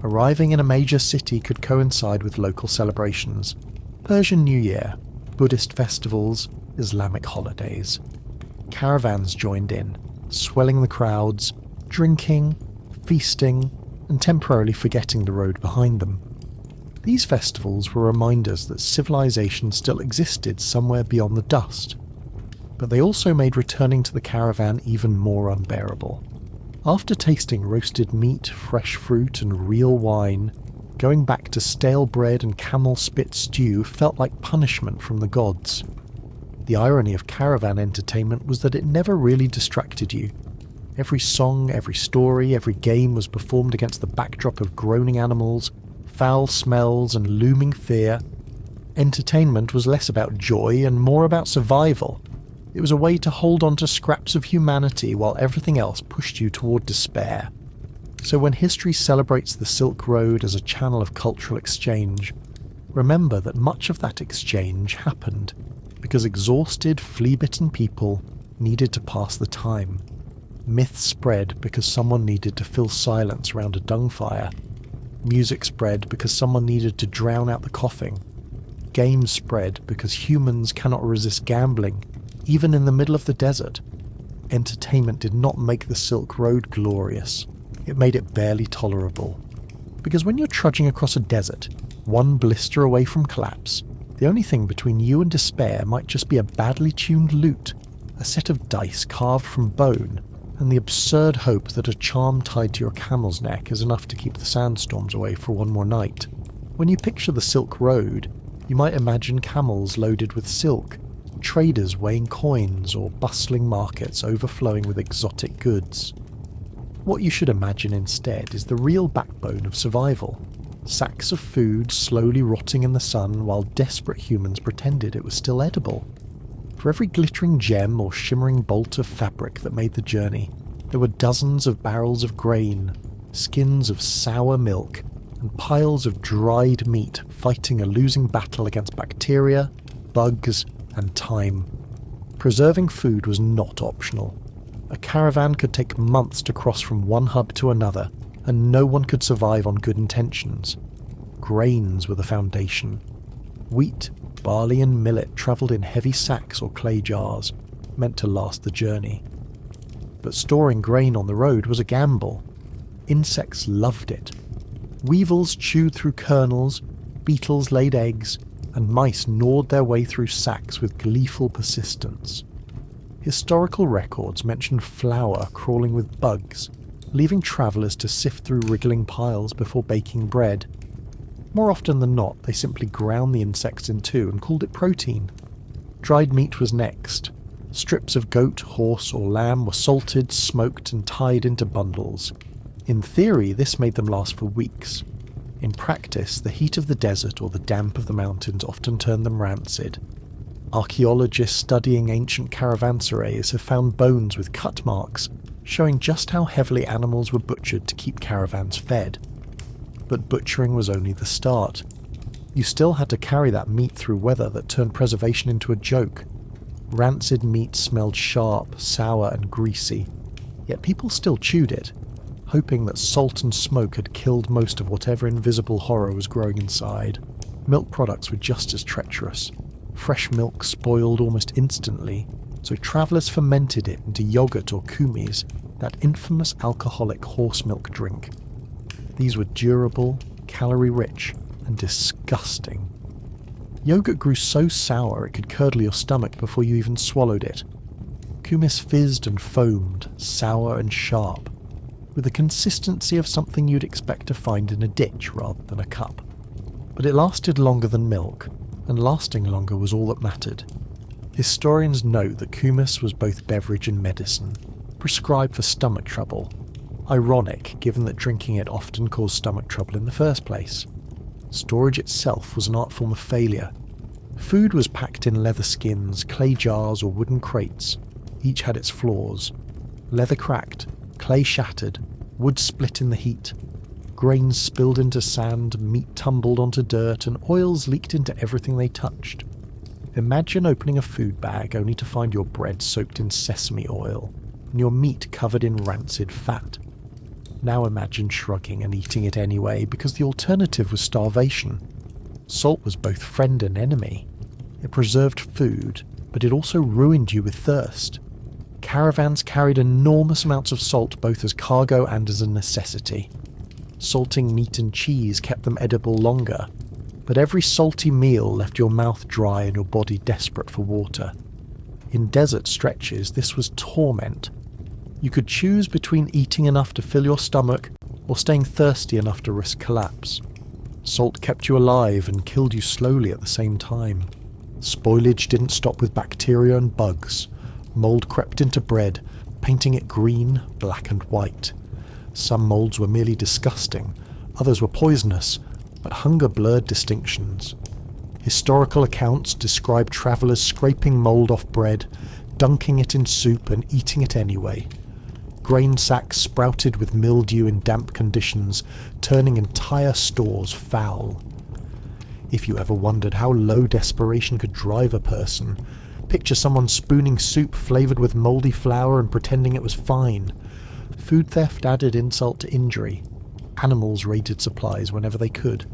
Arriving in a major city could coincide with local celebrations. Persian New Year, Buddhist festivals, Islamic holidays. Caravans joined in, swelling the crowds, drinking, feasting, and temporarily forgetting the road behind them. These festivals were reminders that civilization still existed somewhere beyond the dust, but they also made returning to the caravan even more unbearable. After tasting roasted meat, fresh fruit, and real wine, going back to stale bread and camel spit stew felt like punishment from the gods. The irony of caravan entertainment was that it never really distracted you. Every song, every story, every game was performed against the backdrop of groaning animals, foul smells, and looming fear. Entertainment was less about joy and more about survival. It was a way to hold on to scraps of humanity while everything else pushed you toward despair. So when history celebrates the Silk Road as a channel of cultural exchange, remember that much of that exchange happened because exhausted, flea-bitten people needed to pass the time. Myth spread because someone needed to fill silence around a dung fire. Music spread because someone needed to drown out the coughing. Games spread because humans cannot resist gambling, even in the middle of the desert. Entertainment did not make the Silk Road glorious. It made it barely tolerable. Because when you're trudging across a desert, one blister away from collapse, the only thing between you and despair might just be a badly tuned lute, a set of dice carved from bone, and the absurd hope that a charm tied to your camel's neck is enough to keep the sandstorms away for one more night. When you picture the Silk Road, you might imagine camels loaded with silk, traders weighing coins, or bustling markets overflowing with exotic goods. What you should imagine instead is the real backbone of survival. Sacks of food slowly rotting in the sun while desperate humans pretended it was still edible. For every glittering gem or shimmering bolt of fabric that made the journey, there were dozens of barrels of grain, skins of sour milk, and piles of dried meat fighting a losing battle against bacteria, bugs, and time. Preserving food was not optional. A caravan could take months to cross from one hub to another, and no one could survive on good intentions. Grains were the foundation. Wheat, barley and millet travelled in heavy sacks or clay jars, meant to last the journey. But storing grain on the road was a gamble. Insects loved it. Weevils chewed through kernels, beetles laid eggs, and mice gnawed their way through sacks with gleeful persistence. Historical records mention flour crawling with bugs, leaving travellers to sift through wriggling piles before baking bread. More often than not, they simply ground the insects in two and called it protein. Dried meat was next. Strips of goat, horse, or lamb were salted, smoked, and tied into bundles. In theory, this made them last for weeks. In practice, the heat of the desert or the damp of the mountains often turned them rancid. Archaeologists studying ancient caravanserais have found bones with cut marks, showing just how heavily animals were butchered to keep caravans fed. But butchering was only the start. You still had to carry that meat through weather that turned preservation into a joke. Rancid meat smelled sharp, sour, and greasy, yet people still chewed it, hoping that salt and smoke had killed most of whatever invisible horror was growing inside. Milk products were just as treacherous. Fresh milk spoiled almost instantly, so travellers fermented it into yogurt or kumis, that infamous alcoholic horse milk drink. These were durable, calorie-rich, and disgusting. Yogurt grew so sour it could curdle your stomach before you even swallowed it. Kumis fizzed and foamed, sour and sharp, with the consistency of something you'd expect to find in a ditch rather than a cup. But it lasted longer than milk, and lasting longer was all that mattered. Historians note that kumis was both beverage and medicine, prescribed for stomach trouble. Ironic, given that drinking it often caused stomach trouble in the first place. Storage itself was an art form of failure. Food was packed in leather skins, clay jars, or wooden crates. Each had its flaws. Leather cracked, clay shattered, wood split in the heat. Grains spilled into sand, meat tumbled onto dirt, and oils leaked into everything they touched. Imagine opening a food bag only to find your bread soaked in sesame oil, and your meat covered in rancid fat. Now imagine shrugging and eating it anyway, because the alternative was starvation. Salt was both friend and enemy. It preserved food, but it also ruined you with thirst. Caravans carried enormous amounts of salt both as cargo and as a necessity. Salting meat and cheese kept them edible longer, but every salty meal left your mouth dry and your body desperate for water. In desert stretches, this was torment. You could choose between eating enough to fill your stomach or staying thirsty enough to risk collapse. Salt kept you alive and killed you slowly at the same time. Spoilage didn't stop with bacteria and bugs. Mold crept into bread, painting it green, black and white. Some molds were merely disgusting, others were poisonous, but hunger blurred distinctions. Historical accounts describe travellers scraping mold off bread, dunking it in soup and eating it anyway. Grain sacks sprouted with mildew in damp conditions, turning entire stores foul. If you ever wondered how low desperation could drive a person, picture someone spooning soup flavoured with mouldy flour and pretending it was fine. Food theft added insult to injury. Animals raided supplies whenever they could.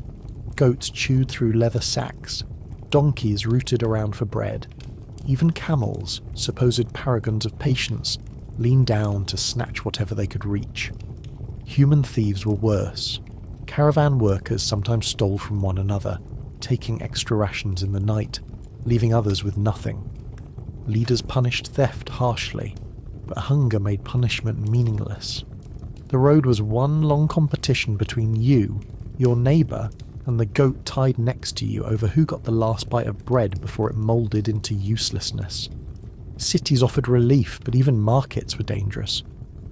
Goats chewed through leather sacks. Donkeys rooted around for bread. Even camels, supposed paragons of patience, leaned down to snatch whatever they could reach. Human thieves were worse. Caravan workers sometimes stole from one another, taking extra rations in the night, leaving others with nothing. Leaders punished theft harshly, but hunger made punishment meaningless. The road was one long competition between you, your neighbour, and the goat tied next to you over who got the last bite of bread before it moulded into uselessness. Cities offered relief, but even markets were dangerous.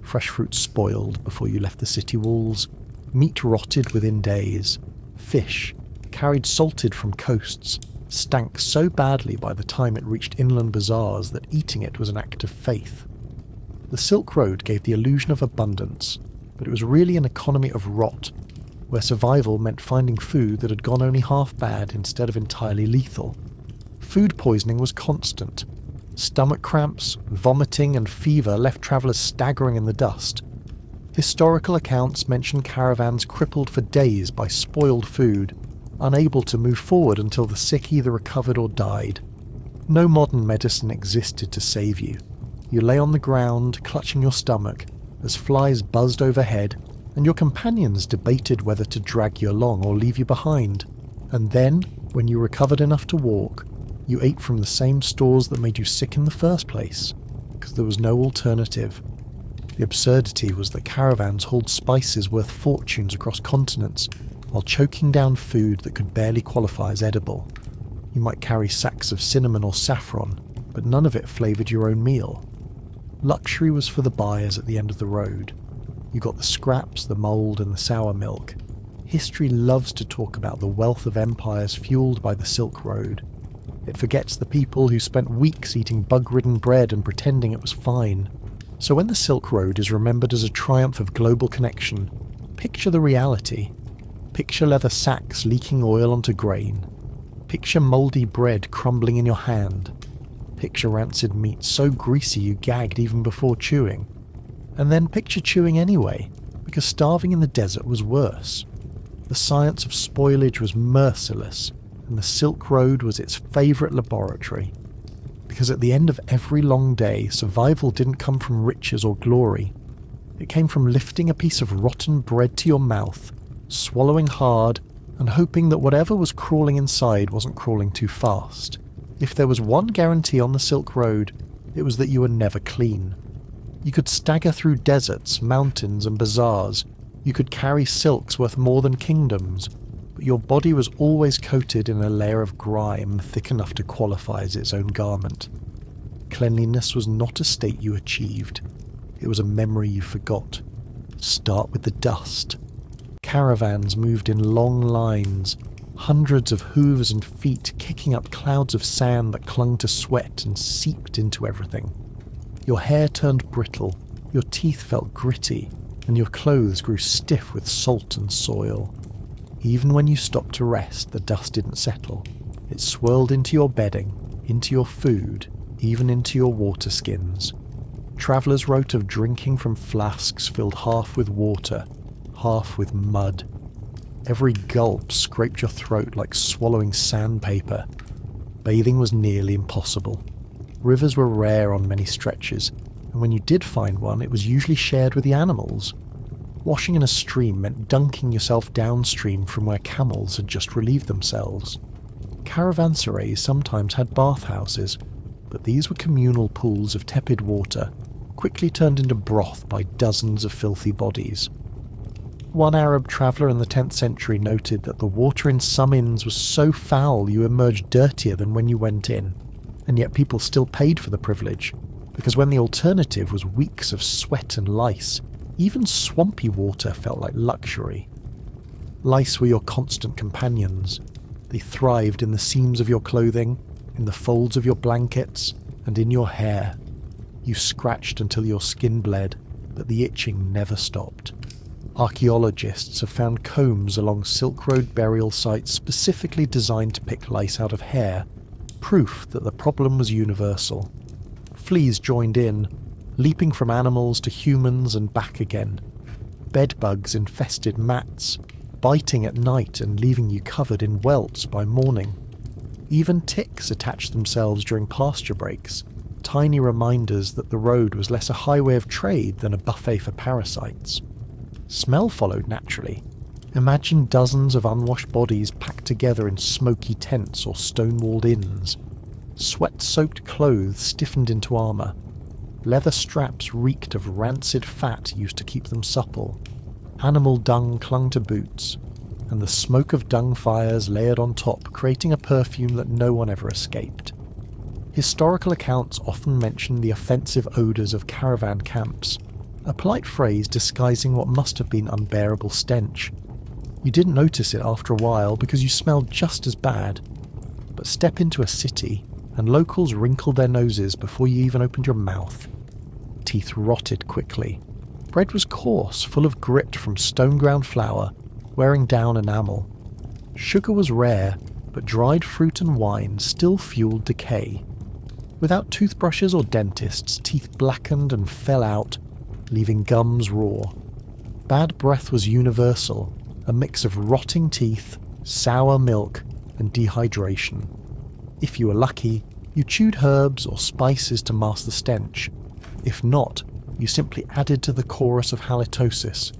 Fresh fruit spoiled before you left the city walls. Meat rotted within days. Fish, carried salted from coasts, stank so badly by the time it reached inland bazaars that eating it was an act of faith. The Silk Road gave the illusion of abundance, but it was really an economy of rot, where survival meant finding food that had gone only half bad instead of entirely lethal. Food poisoning was constant. Stomach cramps, vomiting and fever left travellers staggering in the dust. Historical accounts mention caravans crippled for days by spoiled food, unable to move forward until the sick either recovered or died. No modern medicine existed to save you. You lay on the ground, clutching your stomach, as flies buzzed overhead, and your companions debated whether to drag you along or leave you behind. And then, when you recovered enough to walk, you ate from the same stores that made you sick in the first place, because there was no alternative. The absurdity was that caravans hauled spices worth fortunes across continents, while choking down food that could barely qualify as edible. You might carry sacks of cinnamon or saffron, but none of it flavoured your own meal. Luxury was for the buyers at the end of the road. You got the scraps, the mould and the sour milk. History loves to talk about the wealth of empires fueled by the Silk Road. It forgets the people who spent weeks eating bug-ridden bread and pretending it was fine. So when the Silk Road is remembered as a triumph of global connection, picture the reality. Picture leather sacks leaking oil onto grain. Picture mouldy bread crumbling in your hand. Picture rancid meat so greasy you gagged even before chewing. And then picture chewing anyway, because starving in the desert was worse. The science of spoilage was merciless, and the Silk Road was its favourite laboratory. Because at the end of every long day, survival didn't come from riches or glory. It came from lifting a piece of rotten bread to your mouth, swallowing hard, and hoping that whatever was crawling inside wasn't crawling too fast. If there was one guarantee on the Silk Road, it was that you were never clean. You could stagger through deserts, mountains and bazaars. You could carry silks worth more than kingdoms, but your body was always coated in a layer of grime thick enough to qualify as its own garment. Cleanliness was not a state you achieved. It was a memory you forgot. Start with the dust. Caravans moved in long lines, hundreds of hooves and feet kicking up clouds of sand that clung to sweat and seeped into everything. Your hair turned brittle, your teeth felt gritty, and your clothes grew stiff with salt and soil. Even when you stopped to rest, the dust didn't settle. It swirled into your bedding, into your food, even into your water skins. Travellers wrote of drinking from flasks filled half with water, half with mud. Every gulp scraped your throat like swallowing sandpaper. Bathing was nearly impossible. Rivers were rare on many stretches, and when you did find one, it was usually shared with the animals. Washing in a stream meant dunking yourself downstream from where camels had just relieved themselves. Caravanserais sometimes had bathhouses, but these were communal pools of tepid water, quickly turned into broth by dozens of filthy bodies. One Arab traveller in the 10th century noted that the water in some inns was so foul you emerged dirtier than when you went in, and yet people still paid for the privilege, because when the alternative was weeks of sweat and lice, even swampy water felt like luxury. Lice were your constant companions. They thrived in the seams of your clothing, in the folds of your blankets, and in your hair. You scratched until your skin bled, but the itching never stopped. Archaeologists have found combs along Silk Road burial sites specifically designed to pick lice out of hair, proof that the problem was universal. Fleas joined in, leaping from animals to humans and back again. Bedbugs infested mats, biting at night and leaving you covered in welts by morning. Even ticks attached themselves during pasture breaks, tiny reminders that the road was less a highway of trade than a buffet for parasites. Smell followed naturally. Imagine dozens of unwashed bodies packed together in smoky tents or stone-walled inns. Sweat-soaked clothes stiffened into armour. Leather straps reeked of rancid fat used to keep them supple. Animal dung clung to boots, and the smoke of dung fires layered on top, creating a perfume that no one ever escaped. Historical accounts often mention the offensive odours of caravan camps, a polite phrase disguising what must have been unbearable stench. You didn't notice it after a while because you smelled just as bad. But step into a city, and locals wrinkled their noses before you even opened your mouth. Teeth rotted quickly. Bread was coarse, full of grit from stone-ground flour, wearing down enamel. Sugar was rare, but dried fruit and wine still fueled decay. Without toothbrushes or dentists, teeth blackened and fell out, leaving gums raw. Bad breath was universal, a mix of rotting teeth, sour milk, and dehydration. If you were lucky, you chewed herbs or spices to mask the stench. If not, you simply added to the chorus of halitosis.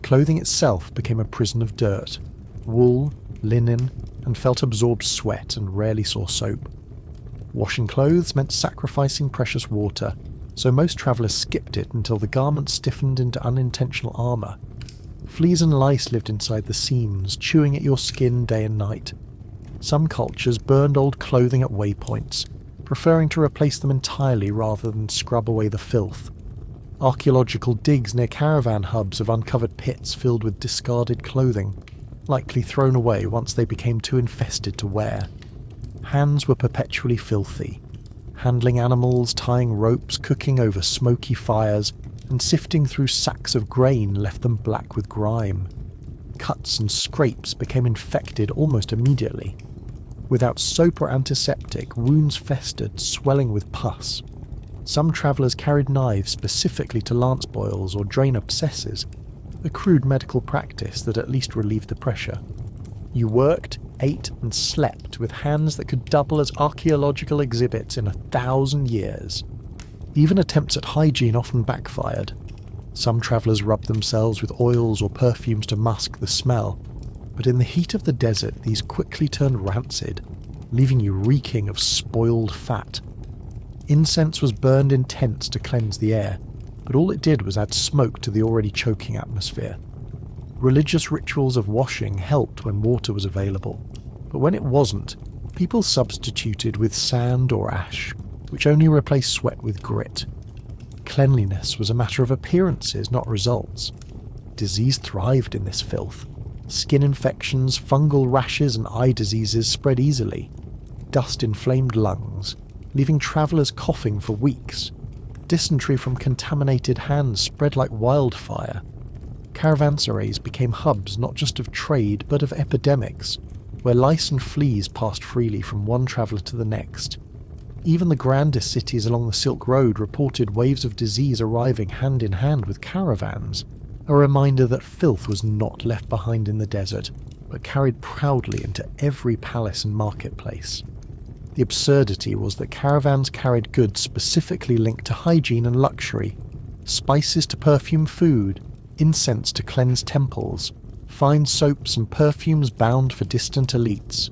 Clothing itself became a prison of dirt. Wool, linen, and felt absorbed sweat and rarely saw soap. Washing clothes meant sacrificing precious water, so most travellers skipped it until the garments stiffened into unintentional armour. Fleas and lice lived inside the seams, chewing at your skin day and night. Some cultures burned old clothing at waypoints, preferring to replace them entirely rather than scrub away the filth. Archaeological digs near caravan hubs have uncovered pits filled with discarded clothing, likely thrown away once they became too infested to wear. Hands were perpetually filthy. Handling animals, tying ropes, cooking over smoky fires, and sifting through sacks of grain left them black with grime. Cuts and scrapes became infected almost immediately. Without soap or antiseptic, wounds festered, swelling with pus. Some travellers carried knives specifically to lance boils or drain abscesses, a crude medical practice that at least relieved the pressure. You worked, ate, and slept with hands that could double as archaeological exhibits in 1,000 years. Even attempts at hygiene often backfired. Some travellers rubbed themselves with oils or perfumes to mask the smell, but in the heat of the desert these quickly turned rancid, leaving you reeking of spoiled fat. Incense was burned in tents to cleanse the air, but all it did was add smoke to the already choking atmosphere. Religious rituals of washing helped when water was available, but when it wasn't, people substituted with sand or ash, which only replaced sweat with grit. Cleanliness was a matter of appearances, not results. Disease thrived in this filth. Skin infections, fungal rashes, and eye diseases spread easily. Dust inflamed lungs, leaving travellers coughing for weeks. Dysentery from contaminated hands spread like wildfire. Caravanserais became hubs not just of trade but of epidemics, where lice and fleas passed freely from one traveller to the next. Even the grandest cities along the Silk Road reported waves of disease arriving hand in hand with caravans, a reminder that filth was not left behind in the desert, but carried proudly into every palace and marketplace. The absurdity was that caravans carried goods specifically linked to hygiene and luxury, spices to perfume food, incense to cleanse temples, fine soaps and perfumes bound for distant elites.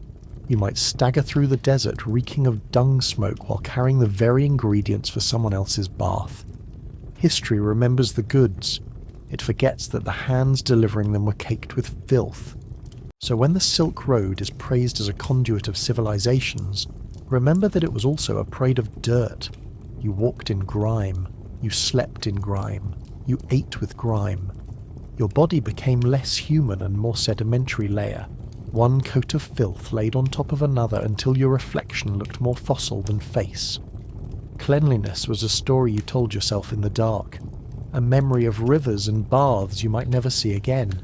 You might stagger through the desert reeking of dung smoke while carrying the very ingredients for someone else's bath. History remembers the goods. It forgets that the hands delivering them were caked with filth. So when the Silk Road is praised as a conduit of civilizations, remember that it was also a parade of dirt. You walked in grime. You slept in grime. You ate with grime. Your body became less human and more sedimentary layer, one coat of filth laid on top of another until your reflection looked more fossil than face. Cleanliness was a story you told yourself in the dark, a memory of rivers and baths you might never see again.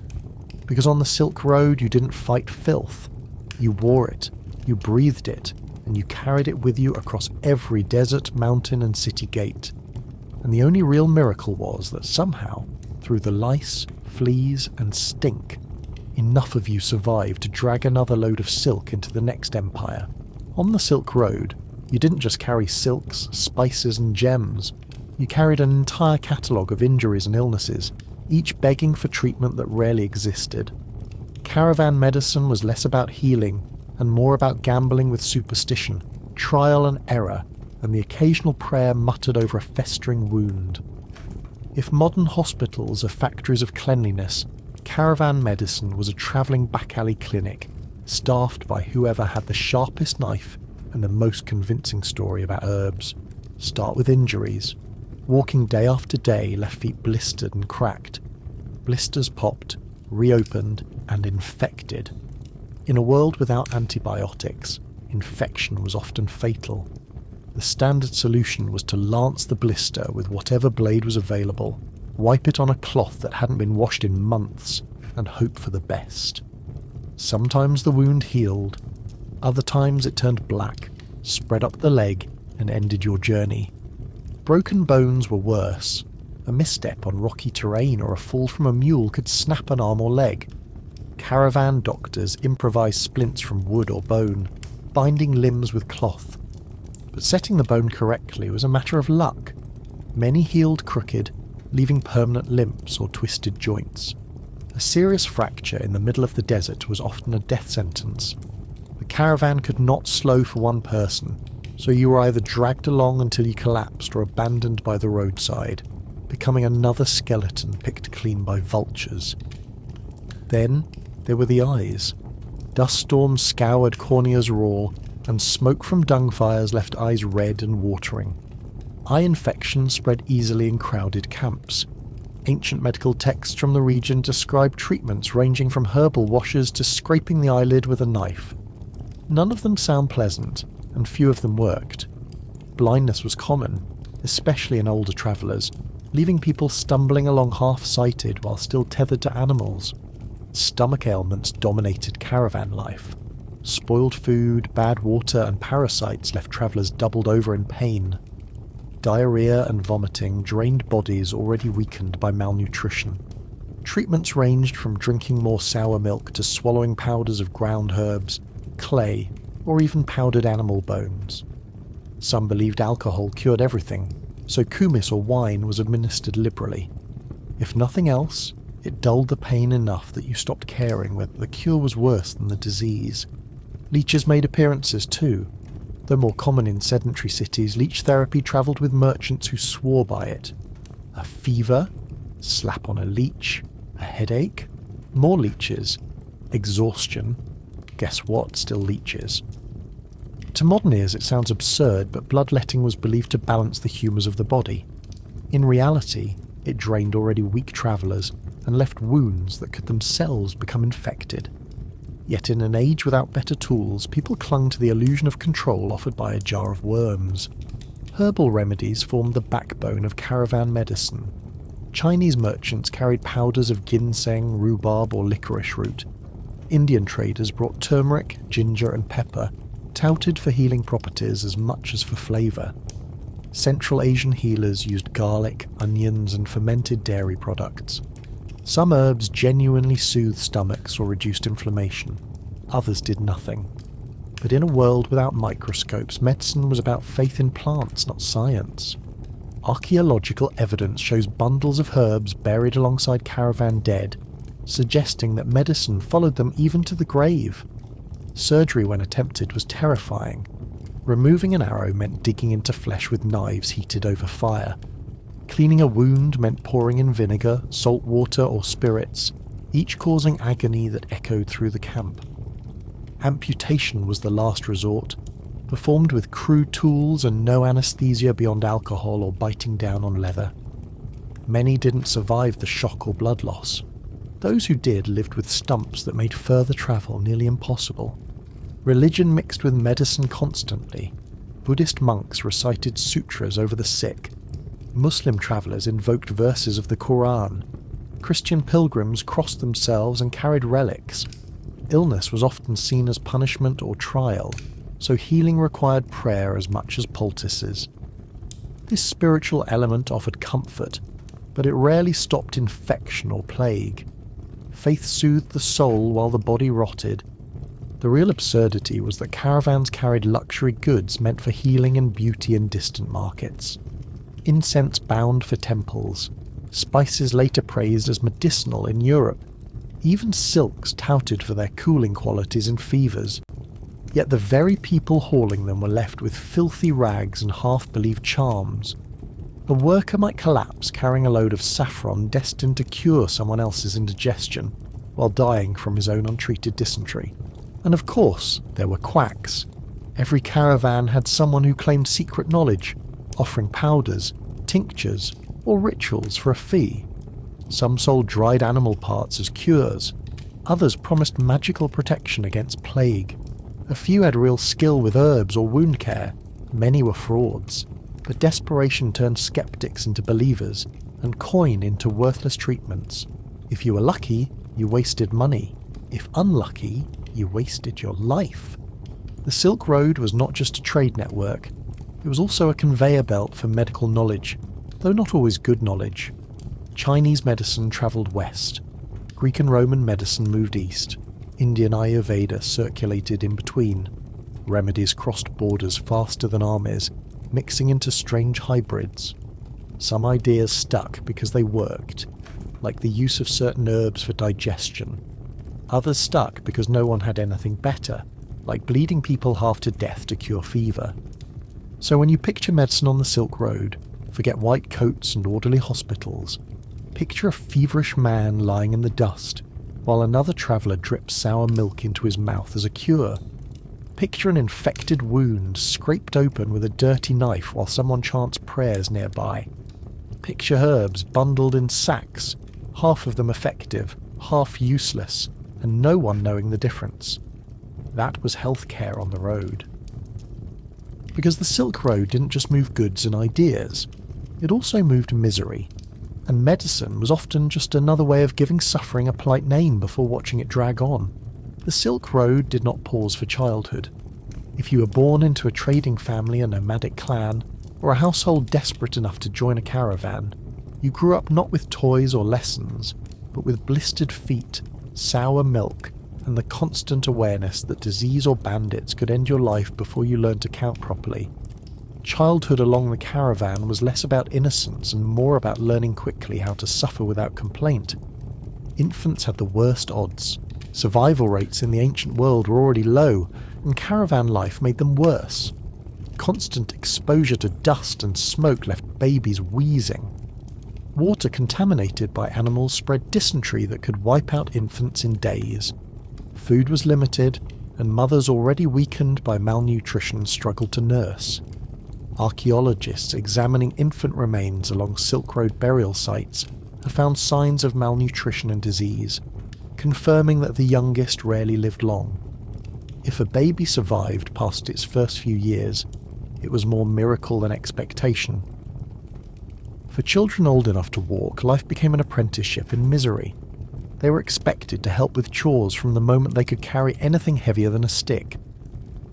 Because on the Silk Road you didn't fight filth, you wore it, you breathed it, and you carried it with you across every desert, mountain and city gate. And the only real miracle was that somehow, through the lice, fleas and stink, enough of you survived to drag another load of silk into the next empire. On the Silk Road, you didn't just carry silks, spices and gems. You carried an entire catalogue of injuries and illnesses, each begging for treatment that rarely existed. Caravan medicine was less about healing and more about gambling with superstition, trial and error, and the occasional prayer muttered over a festering wound. If modern hospitals are factories of cleanliness, caravan medicine was a travelling back-alley clinic, staffed by whoever had the sharpest knife and the most convincing story about herbs. Start with injuries. Walking day after day left feet blistered and cracked. Blisters popped, reopened, and infected. In a world without antibiotics, infection was often fatal. The standard solution was to lance the blister with whatever blade was available, wipe it on a cloth that hadn't been washed in months, and hope for the best. Sometimes the wound healed, other times it turned black, spread up the leg, and ended your journey. Broken bones were worse. A misstep on rocky terrain or a fall from a mule could snap an arm or leg. Caravan doctors improvised splints from wood or bone, binding limbs with cloth. But setting the bone correctly was a matter of luck. Many healed crooked, leaving permanent limps or twisted joints. A serious fracture in the middle of the desert was often a death sentence. The caravan could not slow for one person, so you were either dragged along until you collapsed or abandoned by the roadside, becoming another skeleton picked clean by vultures. Then there were the eyes. Dust storms scoured corneas raw, and smoke from dung fires left eyes red and watering. Eye infection spread easily in crowded camps. Ancient medical texts from the region describe treatments ranging from herbal washes to scraping the eyelid with a knife. None of them sound pleasant, and few of them worked. Blindness was common, especially in older travellers, leaving people stumbling along half-sighted while still tethered to animals. Stomach ailments dominated caravan life. Spoiled food, bad water and parasites left travellers doubled over in pain. Diarrhea and vomiting drained bodies already weakened by malnutrition. Treatments ranged from drinking more sour milk to swallowing powders of ground herbs, clay, or even powdered animal bones. Some believed alcohol cured everything, so kumis or wine was administered liberally. If nothing else, it dulled the pain enough that you stopped caring whether the cure was worse than the disease. Leeches made appearances too. Though more common in sedentary cities, leech therapy travelled with merchants who swore by it. A fever, slap on a leech, a headache, more leeches, exhaustion, guess what, still leeches. To modern ears it sounds absurd, but bloodletting was believed to balance the humours of the body. In reality, it drained already weak travellers and left wounds that could themselves become infected. Yet in an age without better tools, people clung to the illusion of control offered by a jar of worms. Herbal remedies formed the backbone of caravan medicine. Chinese merchants carried powders of ginseng, rhubarb or licorice root. Indian traders brought turmeric, ginger and pepper, touted for healing properties as much as for flavour. Central Asian healers used garlic, onions and fermented dairy products. Some herbs genuinely soothed stomachs or reduced inflammation. Others did nothing. But in a world without microscopes, medicine was about faith in plants, not science. Archaeological evidence shows bundles of herbs buried alongside caravan dead, suggesting that medicine followed them even to the grave. Surgery when attempted was terrifying. Removing an arrow meant digging into flesh with knives heated over fire. Cleaning a wound meant pouring in vinegar, salt water or spirits, each causing agony that echoed through the camp. Amputation was the last resort, performed with crude tools and no anaesthesia beyond alcohol or biting down on leather. Many didn't survive the shock or blood loss. Those who did lived with stumps that made further travel nearly impossible. Religion mixed with medicine constantly, Buddhist monks recited sutras over the sick. Muslim travellers invoked verses of the Quran. Christian pilgrims crossed themselves and carried relics. Illness was often seen as punishment or trial, so healing required prayer as much as poultices. This spiritual element offered comfort, but it rarely stopped infection or plague. Faith soothed the soul while the body rotted. The real absurdity was that caravans carried luxury goods meant for healing and beauty in distant markets. Incense bound for temples, spices later praised as medicinal in Europe, even silks touted for their cooling qualities in fevers. Yet the very people hauling them were left with filthy rags and half-believed charms. A worker might collapse carrying a load of saffron destined to cure someone else's indigestion, while dying from his own untreated dysentery. And of course, there were quacks. Every caravan had someone who claimed secret knowledge, offering powders, tinctures, or rituals for a fee. Some sold dried animal parts as cures. Others promised magical protection against plague. A few had real skill with herbs or wound care. Many were frauds. But desperation turned skeptics into believers, and coin into worthless treatments. If you were lucky, you wasted money. If unlucky, you wasted your life. The Silk Road was not just a trade network, it was also a conveyor belt for medical knowledge, though not always good knowledge. Chinese medicine travelled west. Greek and Roman medicine moved east. Indian Ayurveda circulated in between. Remedies crossed borders faster than armies, mixing into strange hybrids. Some ideas stuck because they worked, like the use of certain herbs for digestion. Others stuck because no one had anything better, like bleeding people half to death to cure fever. So when you picture medicine on the Silk Road, forget white coats and orderly hospitals. Picture a feverish man lying in the dust, while another traveller drips sour milk into his mouth as a cure. Picture an infected wound scraped open with a dirty knife while someone chants prayers nearby. Picture herbs bundled in sacks, half of them effective, half useless, and no one knowing the difference. That was healthcare on the road. Because the Silk Road didn't just move goods and ideas, it also moved misery. And medicine was often just another way of giving suffering a polite name before watching it drag on. The Silk Road did not pause for childhood. If you were born into a trading family, a nomadic clan, or a household desperate enough to join a caravan, you grew up not with toys or lessons, but with blistered feet, sour milk, and the constant awareness that disease or bandits could end your life before you learned to count properly. Childhood along the caravan was less about innocence and more about learning quickly how to suffer without complaint. Infants had the worst odds. Survival rates in the ancient world were already low, and caravan life made them worse. Constant exposure to dust and smoke left babies wheezing. Water contaminated by animals spread dysentery that could wipe out infants in days. Food was limited, and mothers already weakened by malnutrition struggled to nurse. Archaeologists examining infant remains along Silk Road burial sites have found signs of malnutrition and disease, confirming that the youngest rarely lived long. If a baby survived past its first few years, it was more miracle than expectation. For children old enough to walk, life became an apprenticeship in misery. They were expected to help with chores from the moment they could carry anything heavier than a stick.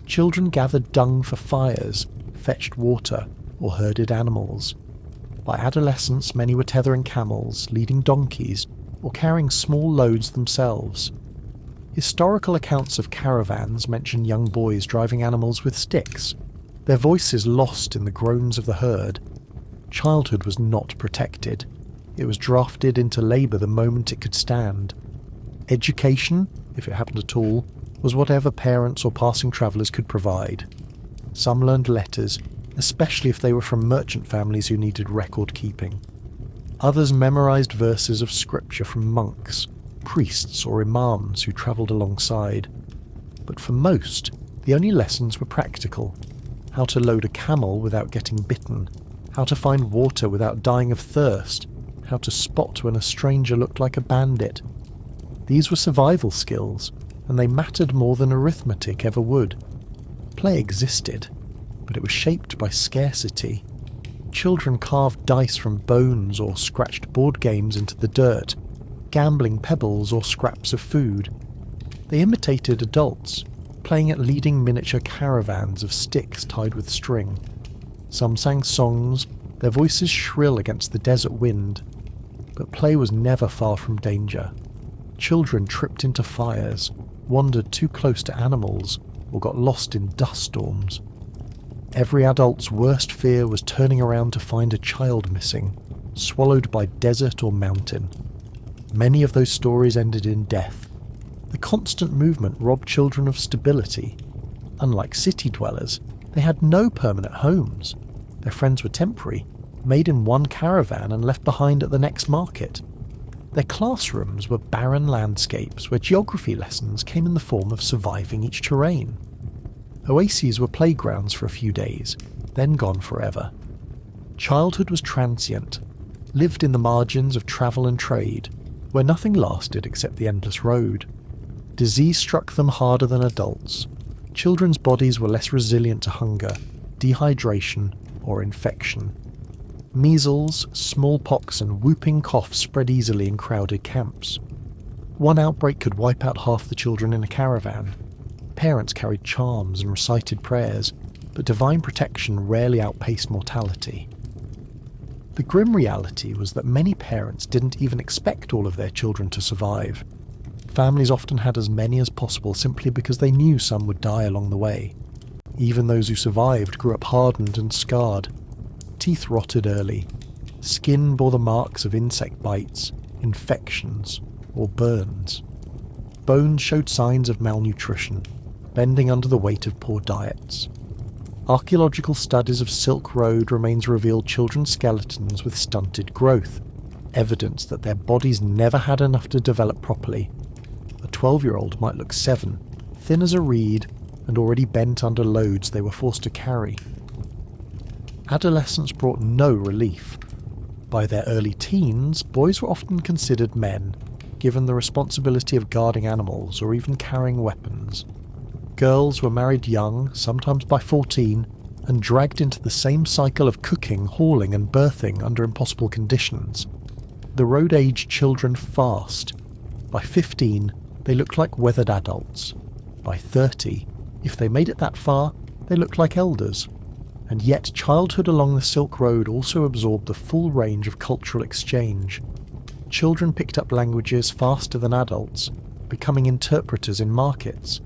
Children gathered dung for fires, fetched water, or herded animals. By adolescence, many were tethering camels, leading donkeys, or carrying small loads themselves. Historical accounts of caravans mention young boys driving animals with sticks, their voices lost in the groans of the herd. Childhood was not protected. It was drafted into labour the moment it could stand. Education, if it happened at all, was whatever parents or passing travellers could provide. Some learned letters, especially if they were from merchant families who needed record keeping. Others memorised verses of scripture from monks, priests or imams who travelled alongside. But for most, the only lessons were practical. How to load a camel without getting bitten, how to find water without dying of thirst, how to spot when a stranger looked like a bandit. These were survival skills, and they mattered more than arithmetic ever would. Play existed. but it was shaped by scarcity. Children carved dice from bones or scratched board games into the dirt, gambling pebbles or scraps of food. They imitated adults, playing at leading miniature caravans of sticks tied with string. Some sang songs, their voices shrill against the desert wind. But play was never far from danger. Children tripped into fires, wandered too close to animals, or got lost in dust storms. Every adult's worst fear was turning around to find a child missing, swallowed by desert or mountain. Many of those stories ended in death. The constant movement robbed children of stability. Unlike city dwellers, they had no permanent homes. Their friends were temporary, made in one caravan and left behind at the next market. Their classrooms were barren landscapes where geography lessons came in the form of surviving each terrain. Oases were playgrounds for a few days, then gone forever. Childhood was transient, lived in the margins of travel and trade, where nothing lasted except the endless road. Disease struck them harder than adults. Children's bodies were less resilient to hunger, dehydration, or infection. Measles, smallpox, and whooping cough spread easily in crowded camps. One outbreak could wipe out half the children in a caravan. Parents carried charms and recited prayers, but divine protection rarely outpaced mortality. The grim reality was that many parents didn't even expect all of their children to survive. Families often had as many as possible simply because they knew some would die along the way. Even those who survived grew up hardened and scarred. Teeth rotted early. Skin bore the marks of insect bites, infections, or burns. Bones showed signs of malnutrition, bending under the weight of poor diets. Archaeological studies of Silk Road remains revealed children's skeletons with stunted growth, evidence that their bodies never had enough to develop properly. A 12-year-old might look 7, thin as a reed, and already bent under loads they were forced to carry. Adolescence brought no relief. By their early teens, boys were often considered men, given the responsibility of guarding animals or even carrying weapons. Girls were married young, sometimes by 14, and dragged into the same cycle of cooking, hauling, and birthing under impossible conditions. The road aged children fast. By 15, they looked like weathered adults. By 30, if they made it that far, they looked like elders. And yet childhood along the Silk Road also absorbed the full range of cultural exchange. Children picked up languages faster than adults, becoming interpreters in markets.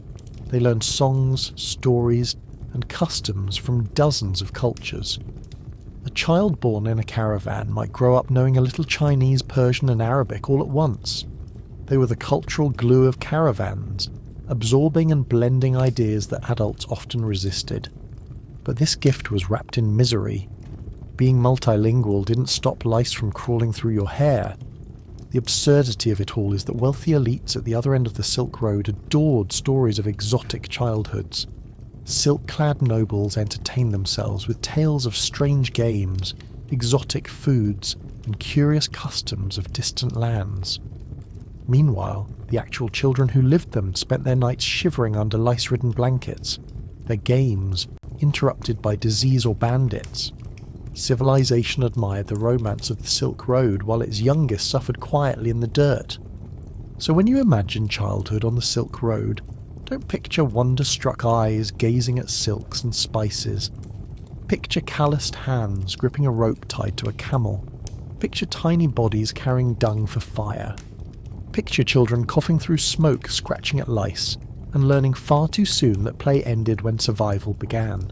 They learned songs, stories, and customs from dozens of cultures. A child born in a caravan might grow up knowing a little Chinese, Persian, and Arabic all at once. They were the cultural glue of caravans, absorbing and blending ideas that adults often resisted. But this gift was wrapped in misery. Being multilingual didn't stop lice from crawling through your hair. The absurdity of it all is that wealthy elites at the other end of the Silk Road adored stories of exotic childhoods. Silk-clad nobles entertained themselves with tales of strange games, exotic foods, and curious customs of distant lands. Meanwhile, the actual children who lived them spent their nights shivering under lice-ridden blankets, their games interrupted by disease or bandits. Civilization admired the romance of the Silk Road while its youngest suffered quietly in the dirt. So when you imagine childhood on the Silk Road, don't picture wonder-struck eyes gazing at silks and spices. Picture calloused hands gripping a rope tied to a camel. Picture tiny bodies carrying dung for fire. Picture children coughing through smoke, scratching at lice, and learning far too soon that play ended when survival began.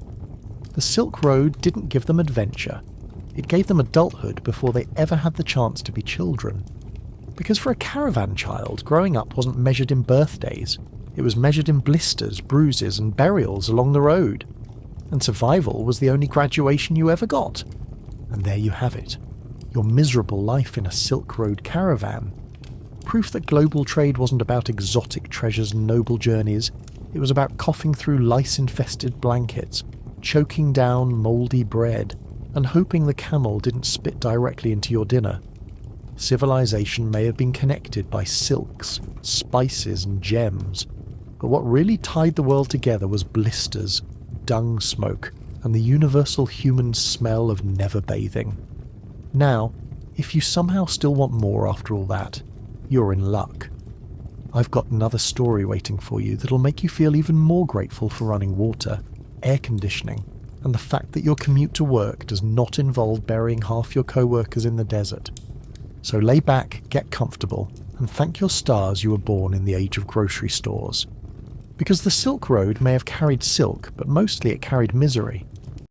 The Silk Road didn't give them adventure. It gave them adulthood before they ever had the chance to be children. Because for a caravan child, growing up wasn't measured in birthdays. It was measured in blisters, bruises, and burials along the road. And survival was the only graduation you ever got. And there you have it. Your miserable life in a Silk Road caravan. Proof that global trade wasn't about exotic treasures and noble journeys. It was about coughing through lice-infested blankets, choking down mouldy bread, and hoping the camel didn't spit directly into your dinner. Civilization may have been connected by silks, spices, and gems, but what really tied the world together was blisters, dung smoke, and the universal human smell of never bathing. Now, if you somehow still want more after all that, you're in luck. I've got another story waiting for you that'll make you feel even more grateful for running water, air conditioning, and the fact that your commute to work does not involve burying half your co-workers in the desert. So lay back, get comfortable, and thank your stars you were born in the age of grocery stores. Because the Silk Road may have carried silk, but mostly it carried misery.